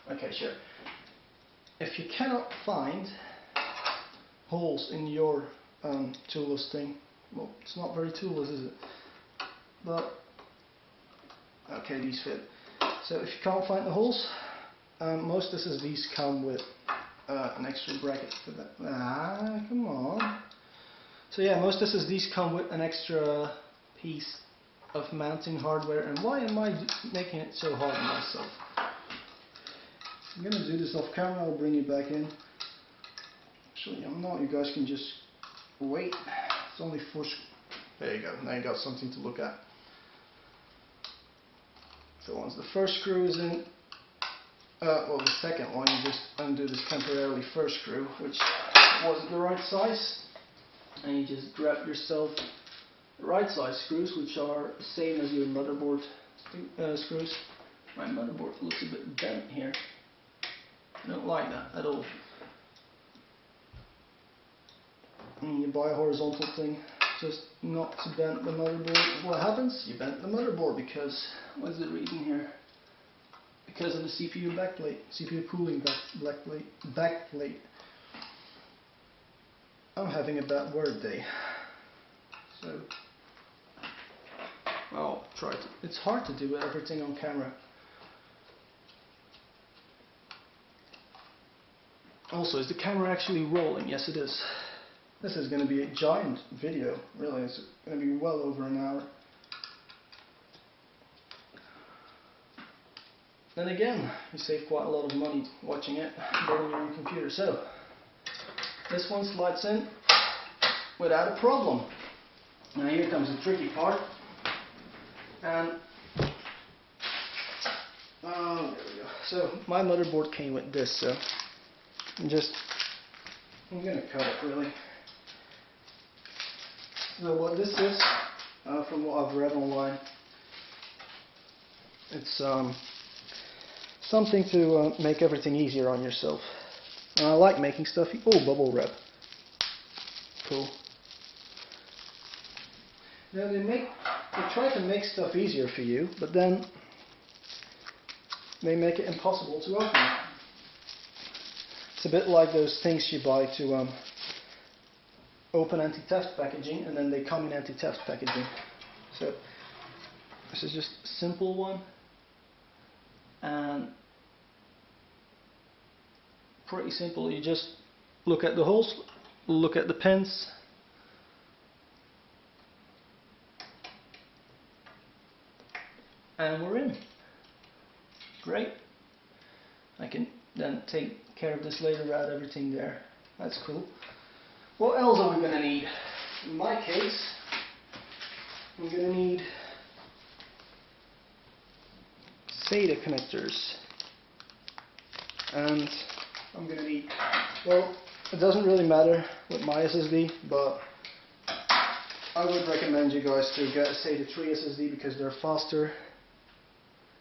Okay, sure. If you cannot find holes in your toolless thing, well, it's not very toolless, is it? But, okay, these fit. So if you can't find the holes, most SSDs come with an extra bracket for that. Come on. So yeah, most SSDs come with an extra piece of mounting hardware. And why am I making it so hard on myself? I'm gonna do this off camera. I'll bring you back in. Actually, I'm not. You guys can just wait. It's only 4. There you go. Now you got something to look at. So once the first screw is in. Well, the second one, you just undo this temporarily first screw, which wasn't the right size, and you just grab yourself the right size screws, which are the same as your motherboard screws. My motherboard looks a bit bent here. I don't like that at all. And you buy a horizontal thing just not to bend the motherboard. What happens? You bend the motherboard because, what is it reading here? Because of the CPU backplate, CPU cooling backplate. I'm having a bad word day, so I'll try to. It's hard to do everything on camera. Also, is the camera actually rolling? Yes, it is. This is going to be a giant video, really. It's going to be well over an hour. Then again, you save quite a lot of money watching it on your own computer. So, this one slides in without a problem. Now here comes the tricky part. And there we go. So my motherboard came with this, so I'm going to cut it really. So what this is, from what I've read online, it's something to make everything easier on yourself. And I like making stuff. Oh, bubble wrap. Cool. Now they try to make stuff easier for you, but then they make it impossible to open. It's a bit like those things you buy to open anti-theft packaging, and then they come in anti-theft packaging. So this is just a simple one, and pretty simple. You just look at the holes, look at the pins, and we're in. Great. I can then take care of this later, add everything there. That's cool. What else are we going to need? In my case, I'm going to need SATA connectors. And I'm going to need, well, it doesn't really matter with my SSD, but I would recommend you guys to get a SATA 3 SSD because they're faster.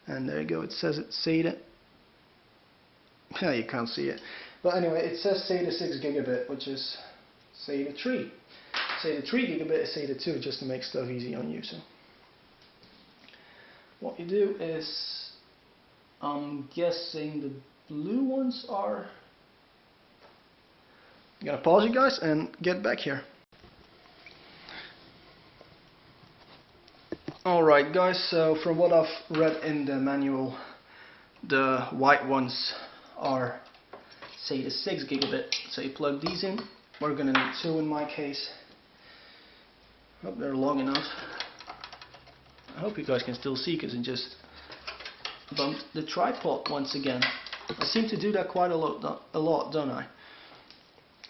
And there you go, it says it's SATA. Yeah, you can't see it. But anyway, it says SATA 6 gigabit, which is SATA 3. SATA 3 gigabit is SATA 2, just to make stuff easy on you. So what you do is, I'm guessing the blue ones are... I'm gonna pause you guys and get back here. Alright guys, so from what I've read in the manual, the white ones are SATA 6 gigabit. So you plug these in. We're gonna need 2 in my case. Hope they're long enough. I hope you guys can still see because it just bumped the tripod once again. I seem to do that quite a lot, don't I?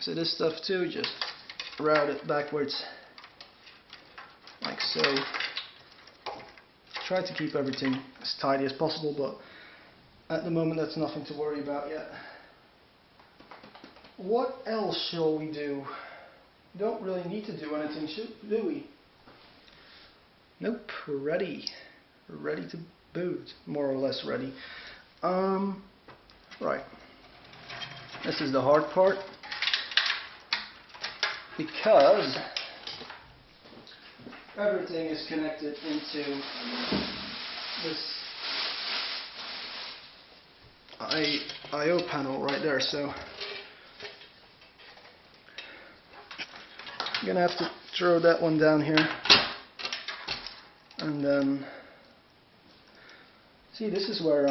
So this stuff too, just route it backwards like so. Try to keep everything as tidy as possible, but at the moment that's nothing to worry about yet. What else shall we do? Don't really need to do anything, do we? Nope, we're ready. We're ready to boot, more or less ready. Right. This is the hard part, because everything is connected into this I/O panel right there, so I'm gonna have to throw that one down here, and then see, this is where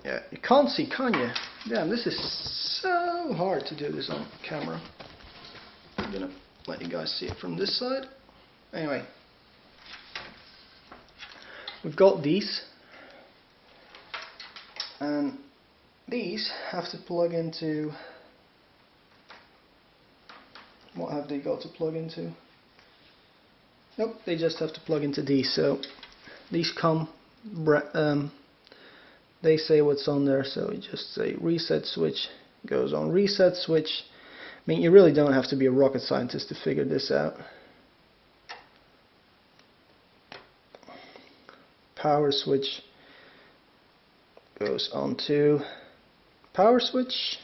yeah, you can't see, can you? Damn, this is so hard to do this on camera. I'm gonna let you guys see it from this side. Anyway, we've got these, and these have to plug into, what have they got to plug into? Nope, they just have to plug into these. So these come, they say what's on there, so you just say reset switch, goes on reset switch. I mean, you really don't have to be a rocket scientist to figure this out. Power switch goes on to power switch.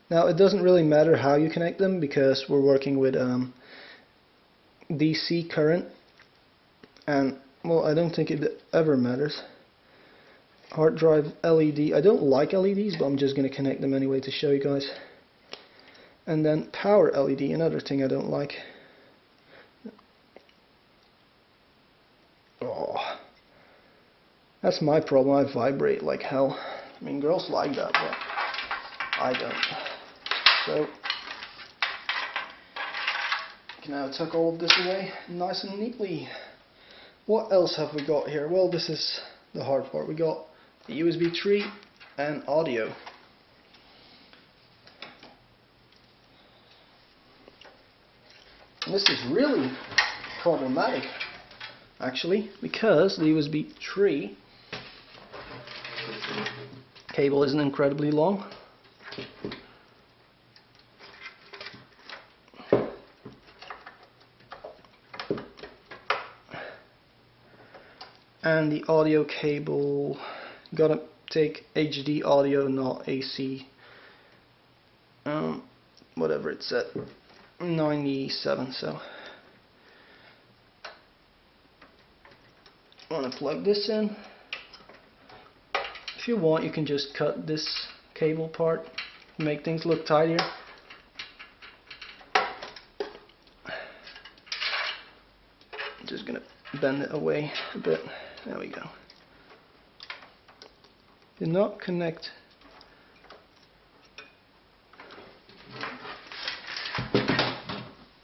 Now it doesn't really matter how you connect them because we're working with DC current, and well, I don't think it ever matters. Hard drive LED. I don't like LEDs, but I'm just going to connect them anyway to show you guys. And then power LED, another thing I don't like. Oh, that's my problem. I vibrate like hell. I mean, girls like that, but I don't. So can now tuck all of this away nice and neatly. What else have we got here? Well, this is the hard part. We got the USB 3 and audio. And this is really problematic, actually, because the USB 3 cable isn't incredibly long. And the audio cable, gotta take HD audio, not AC. Whatever it's at, 97. So I want to plug this in. If you want, you can just cut this cable part, make things look tidier. I'm just gonna bend it away a bit. There we go. Did not connect.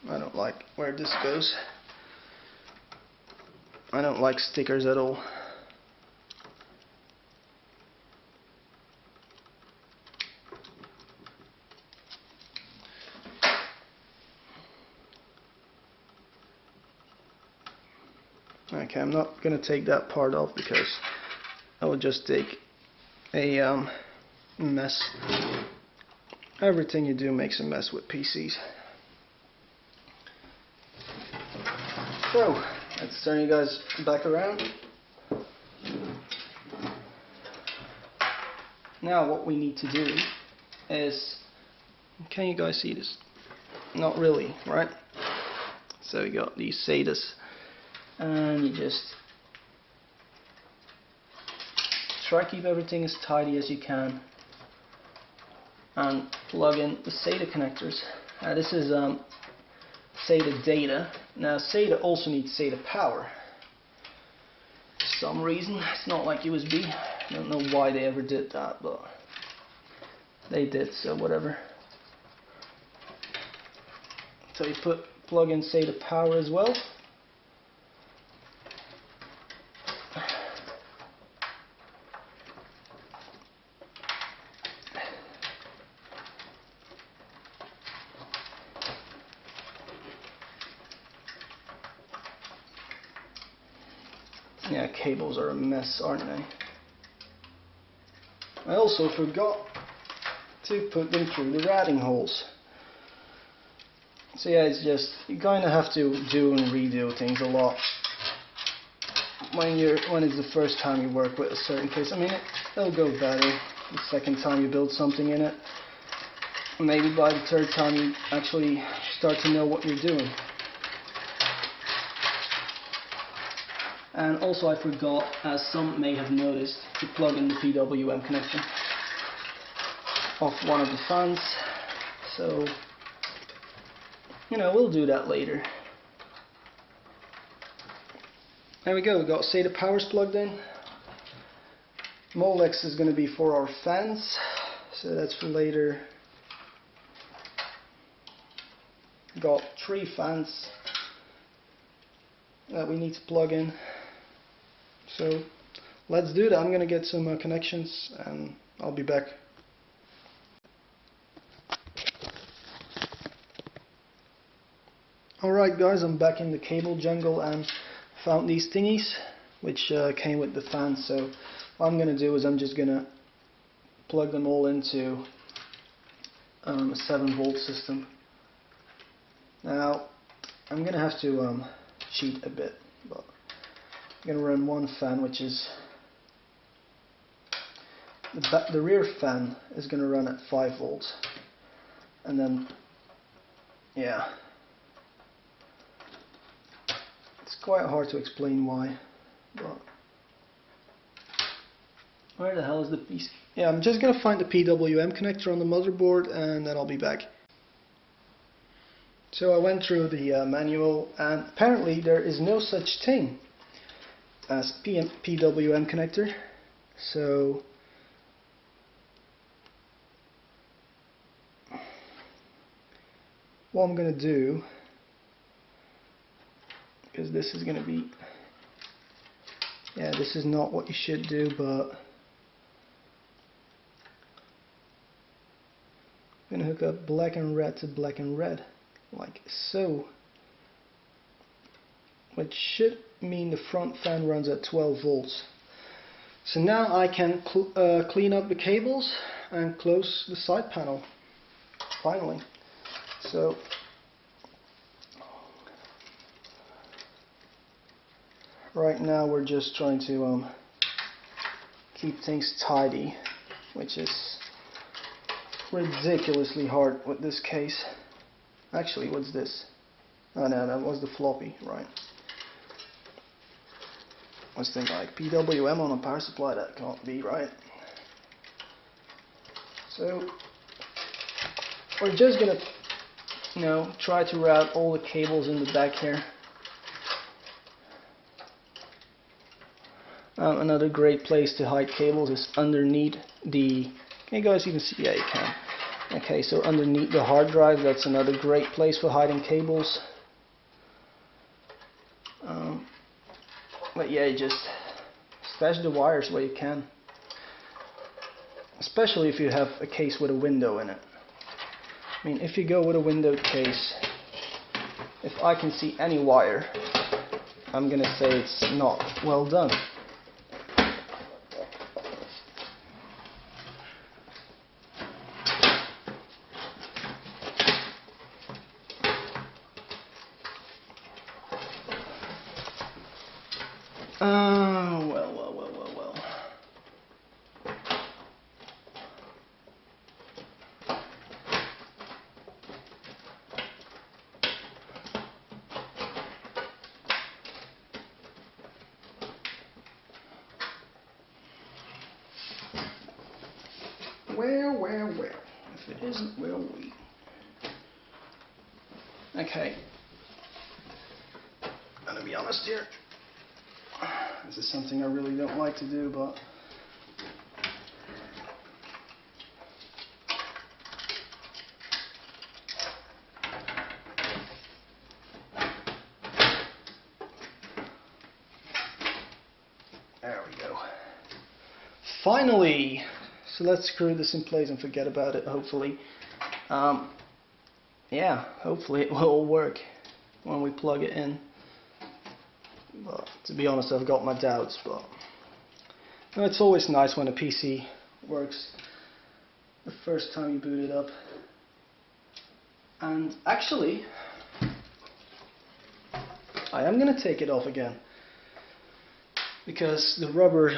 I don't like where this goes. I don't like stickers at all. Okay, I'm not going to take that part off because I would just take a mess. Everything you do makes a mess with PCs. So, let's turn you guys back around. Now what we need to do is, can you guys see this? Not really, right? So we got these SATAs, and you just try to keep everything as tidy as you can and plug in the SATA connectors. This is SATA data. Now SATA also needs SATA power. For some reason, it's not like USB. I don't know why they ever did that, but they did, so whatever. So you plug in SATA power as well. Yeah, cables are a mess, aren't they? I also forgot to put them through the ratting holes. So yeah, it's just, you kind of have to do and redo things a lot when it's the first time you work with a certain case. I mean, it'll go better the second time you build something in it. Maybe by the third time you actually start to know what you're doing. And also I forgot, as some may have noticed, to plug in the PWM connector of one of the fans. So, you know, we'll do that later. There we go, we got SATA powers plugged in. Molex is going to be for our fans, so that's for later. Got 3 fans that we need to plug in. So let's do that. I'm going to get some connections and I'll be back. Alright guys, I'm back in the cable jungle and found these thingies which came with the fan. So what I'm going to do is I'm just going to plug them all into a 7-volt system. Now I'm going to have to cheat a bit, but I'm going to run one fan, which is the rear fan is going to run at 5 volts, and then yeah, it's quite hard to explain why, but where the hell is the piece? Yeah, I'm just going to find the PWM connector on the motherboard and then I'll be back. So I went through the manual, and apparently there is no such thing as PWM connector. So what I'm going to do, because this is going to be, yeah, this is not what you should do, but I'm going to hook up black and red to black and red, like so, which should mean the front fan runs at 12 volts. So now I can clean up the cables and close the side panel, finally. So right now we're just trying to keep things tidy, which is ridiculously hard with this case. Actually, what's this? Oh no, that was the floppy, right. I was thinking like PWM on a power supply, that can't be right. So we're just gonna, try to route all the cables in the back here. Another great place to hide cables is underneath the, can you guys even see? Yeah, you can. Okay, so underneath the hard drive, that's another great place for hiding cables. But yeah, you just stash the wires where you can. Especially if you have a case with a window in it. I mean, if you go with a windowed case, if I can see any wire, I'm gonna say it's not well done. Well. Well. If it isn't, we'll wait. Okay. I'm gonna be honest here. This is something I really don't like to do, but there we go. Finally! So let's screw this in place and forget about it, hopefully. Yeah, hopefully it will all work when we plug it in. But to be honest, I've got my doubts, but it's always nice when a PC works the first time you boot it up. And actually, I am going to take it off again, because the rubber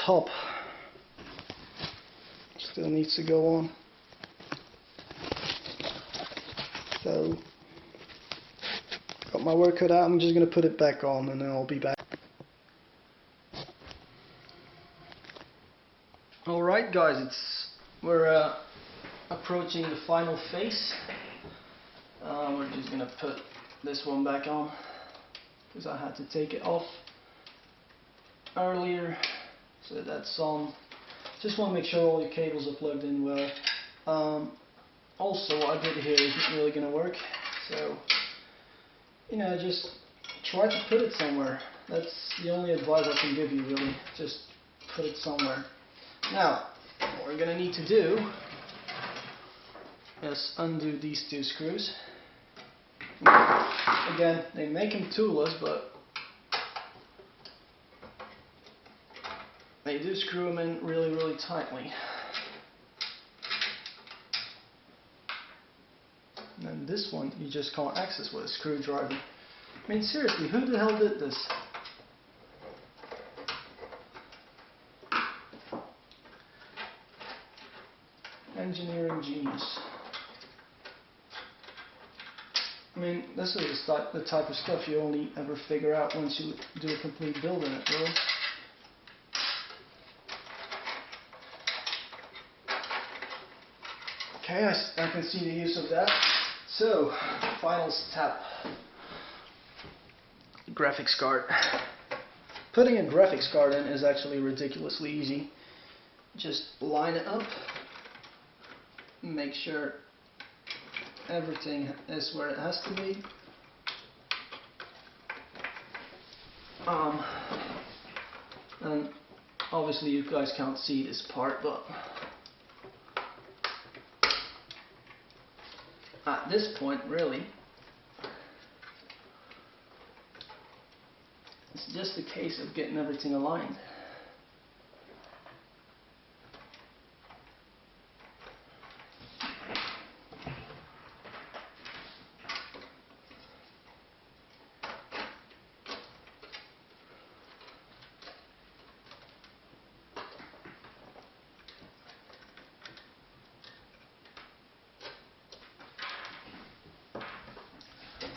top still needs to go on. So, got my work cut out. I'm just going to put it back on and then I'll be back. Alright guys, we're approaching the final phase. We're just going to put this one back on because I had to take it off earlier, so that's on. Just want to make sure all your cables are plugged in well. Also, what I did here isn't really going to work, so just try to put it somewhere. That's the only advice I can give you, really. Just put it somewhere. Now, what we're going to need to do is undo these two screws. Again, they make them toolless, but they do screw them in really, really tightly. And then this one you just can't access with a screwdriver. I mean, seriously, who the hell did this? Engineering genius. I mean, this is the type of stuff you only ever figure out once you do a complete build in it, really. Okay, I can see the use of that. So, final step. Graphics card. Putting a graphics card in is actually ridiculously easy. Just line it up. Make sure everything is where it has to be. And obviously you guys can't see this part, but at this point really it's just a case of getting everything aligned.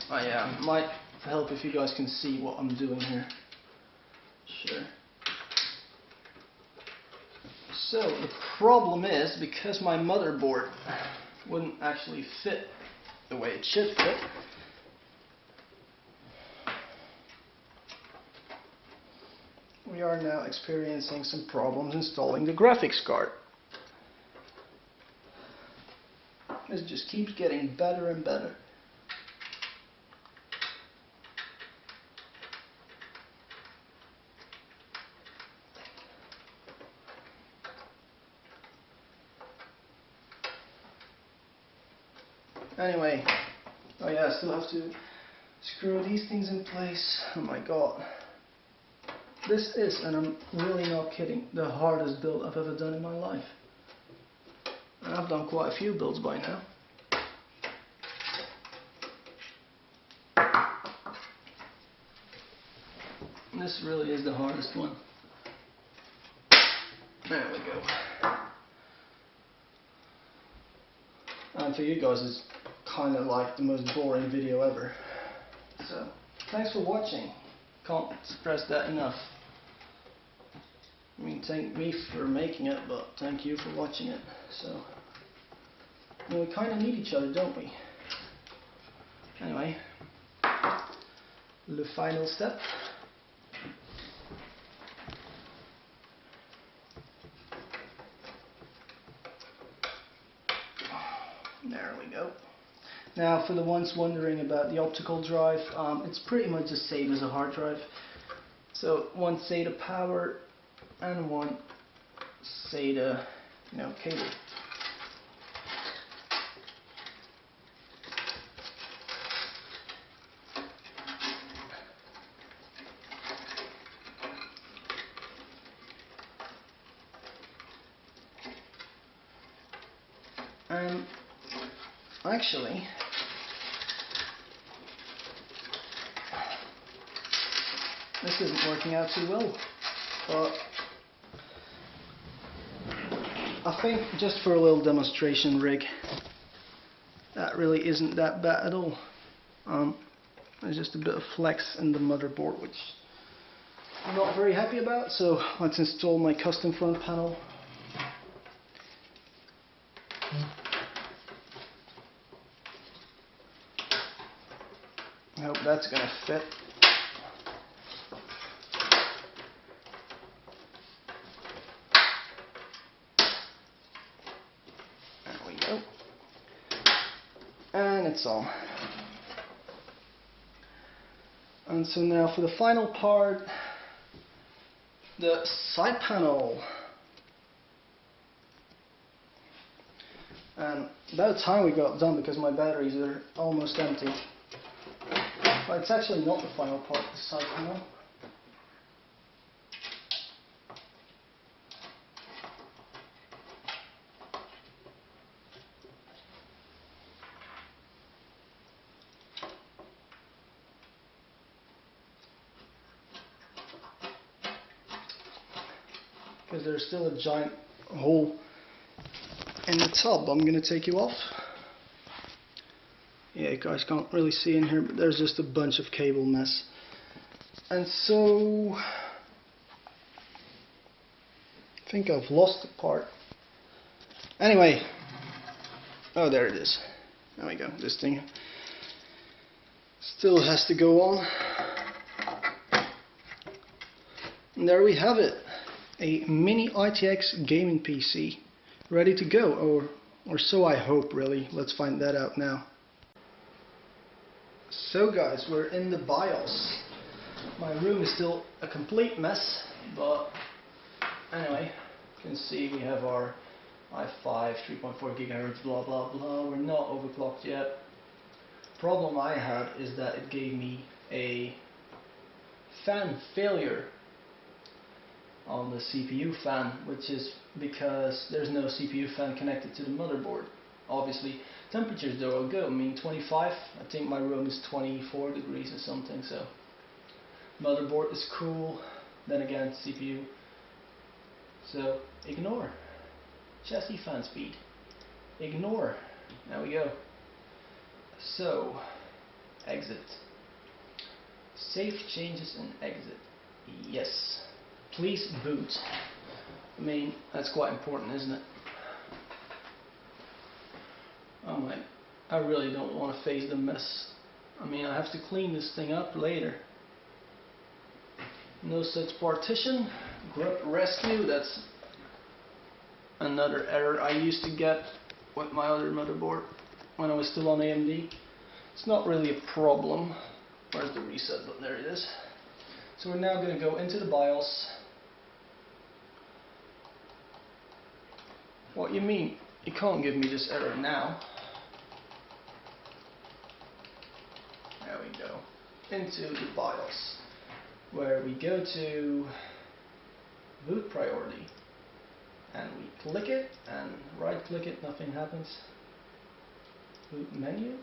Oh yeah, it might help if you guys can see what I'm doing here. Sure. So the problem is, because my motherboard wouldn't actually fit the way it should fit, we are now experiencing some problems installing the graphics card. This just keeps getting better and better. Anyway, oh yeah, I still have to screw these things in place. Oh my god. This is, and I'm really not kidding, the hardest build I've ever done in my life. And I've done quite a few builds by now. This really is the hardest one. There we go. And for you guys, it's kind of like the most boring video ever. So, thanks for watching. Can't stress that enough. I mean, thank me for making it, but thank you for watching it. So, well, we kind of need each other, don't we? Anyway, the final step. There we go. Now, for the ones wondering about the optical drive, it's pretty much the same as a hard drive. So, one SATA power and one SATA, cable. And actually, this isn't working out too well, but I think just for a little demonstration rig, that really isn't that bad at all. There's just a bit of flex in the motherboard, which I'm not very happy about, so let's install my custom front panel. I hope that's going to fit. There we go. And it's on. And so now for the final part, the side panel. And about time we got done because my batteries are almost empty. But it's actually not the final part, the side panel. Because there's still a giant hole in the tub. I'm going to take you off. Yeah, you guys can't really see in here, but there's just a bunch of cable mess. And so, I think I've lost the part. Anyway, oh, there it is. There we go. This thing still has to go on. And there we have it. A mini ITX gaming PC ready to go, or so I hope, really. Let's find that out now. So guys, we're in the BIOS. My room is still a complete mess, but anyway, you can see we have our i5 3.4 GHz blah blah blah. We're not overclocked yet. Problem I had is that it gave me a fan failure on the CPU fan, which is because there's no CPU fan connected to the motherboard. Obviously, temperatures though are good. I mean 25, I think my room is 24 degrees or something, so motherboard is cool, then again CPU, so ignore. Chassis fan speed, ignore. There we go. So, exit. Save changes and exit. Yes. Please boot. I mean, that's quite important, isn't it? Oh my, I really don't want to face the mess. I mean, I have to clean this thing up later. No such partition. Grub rescue, that's another error I used to get with my other motherboard when I was still on AMD. It's not really a problem. Where's the reset button? There it is. So we're now going to go into the BIOS. What you mean? You can't give me this error now. There we go. Into the BIOS, where we go to boot priority, and we click it and right click it, nothing happens. Boot menu.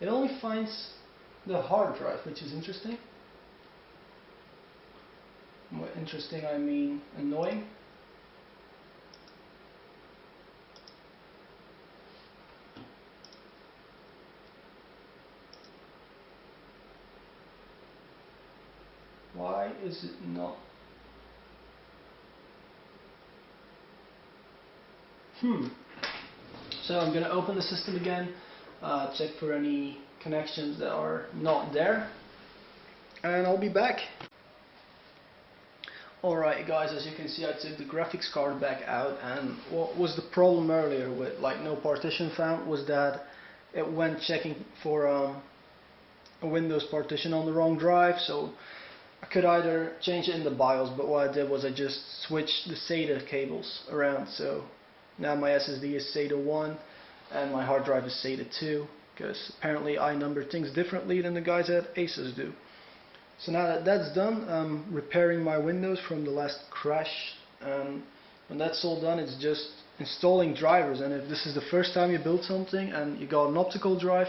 It only finds the hard drive, which is interesting. By interesting I mean annoying. Why is it not? So I'm going to open the system again, check for any connections that are not there, and I'll be back. Alright guys, as you can see I took the graphics card back out, and what was the problem earlier with like no partition found was that it went checking for a Windows partition on the wrong drive, so I could either change it in the BIOS, but what I did was I just switched the SATA cables around, so now my SSD is SATA 1 and my hard drive is SATA 2, because apparently I number things differently than the guys at Asus do. So now that that's done, I'm repairing my Windows from the last crash, and when that's all done it's just installing drivers. And if this is the first time you build something and you got an optical drive,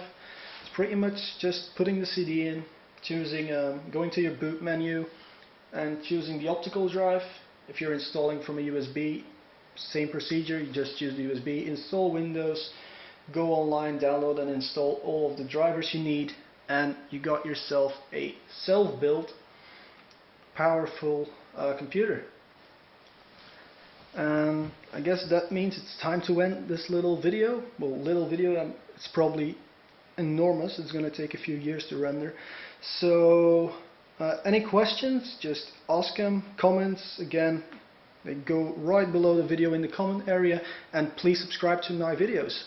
it's pretty much just putting the CD in, choosing, going to your boot menu and choosing the optical drive. If you're installing from a USB, same procedure, you just choose the USB, install Windows, go online, download and install all of the drivers you need, and you got yourself a self-built, powerful computer. And I guess that means it's time to end this little video. Well, little video, it's probably enormous, it's going to take a few years to render. So any questions, just ask them. Comments, again, they go right below the video in the comment area, and please subscribe to my videos.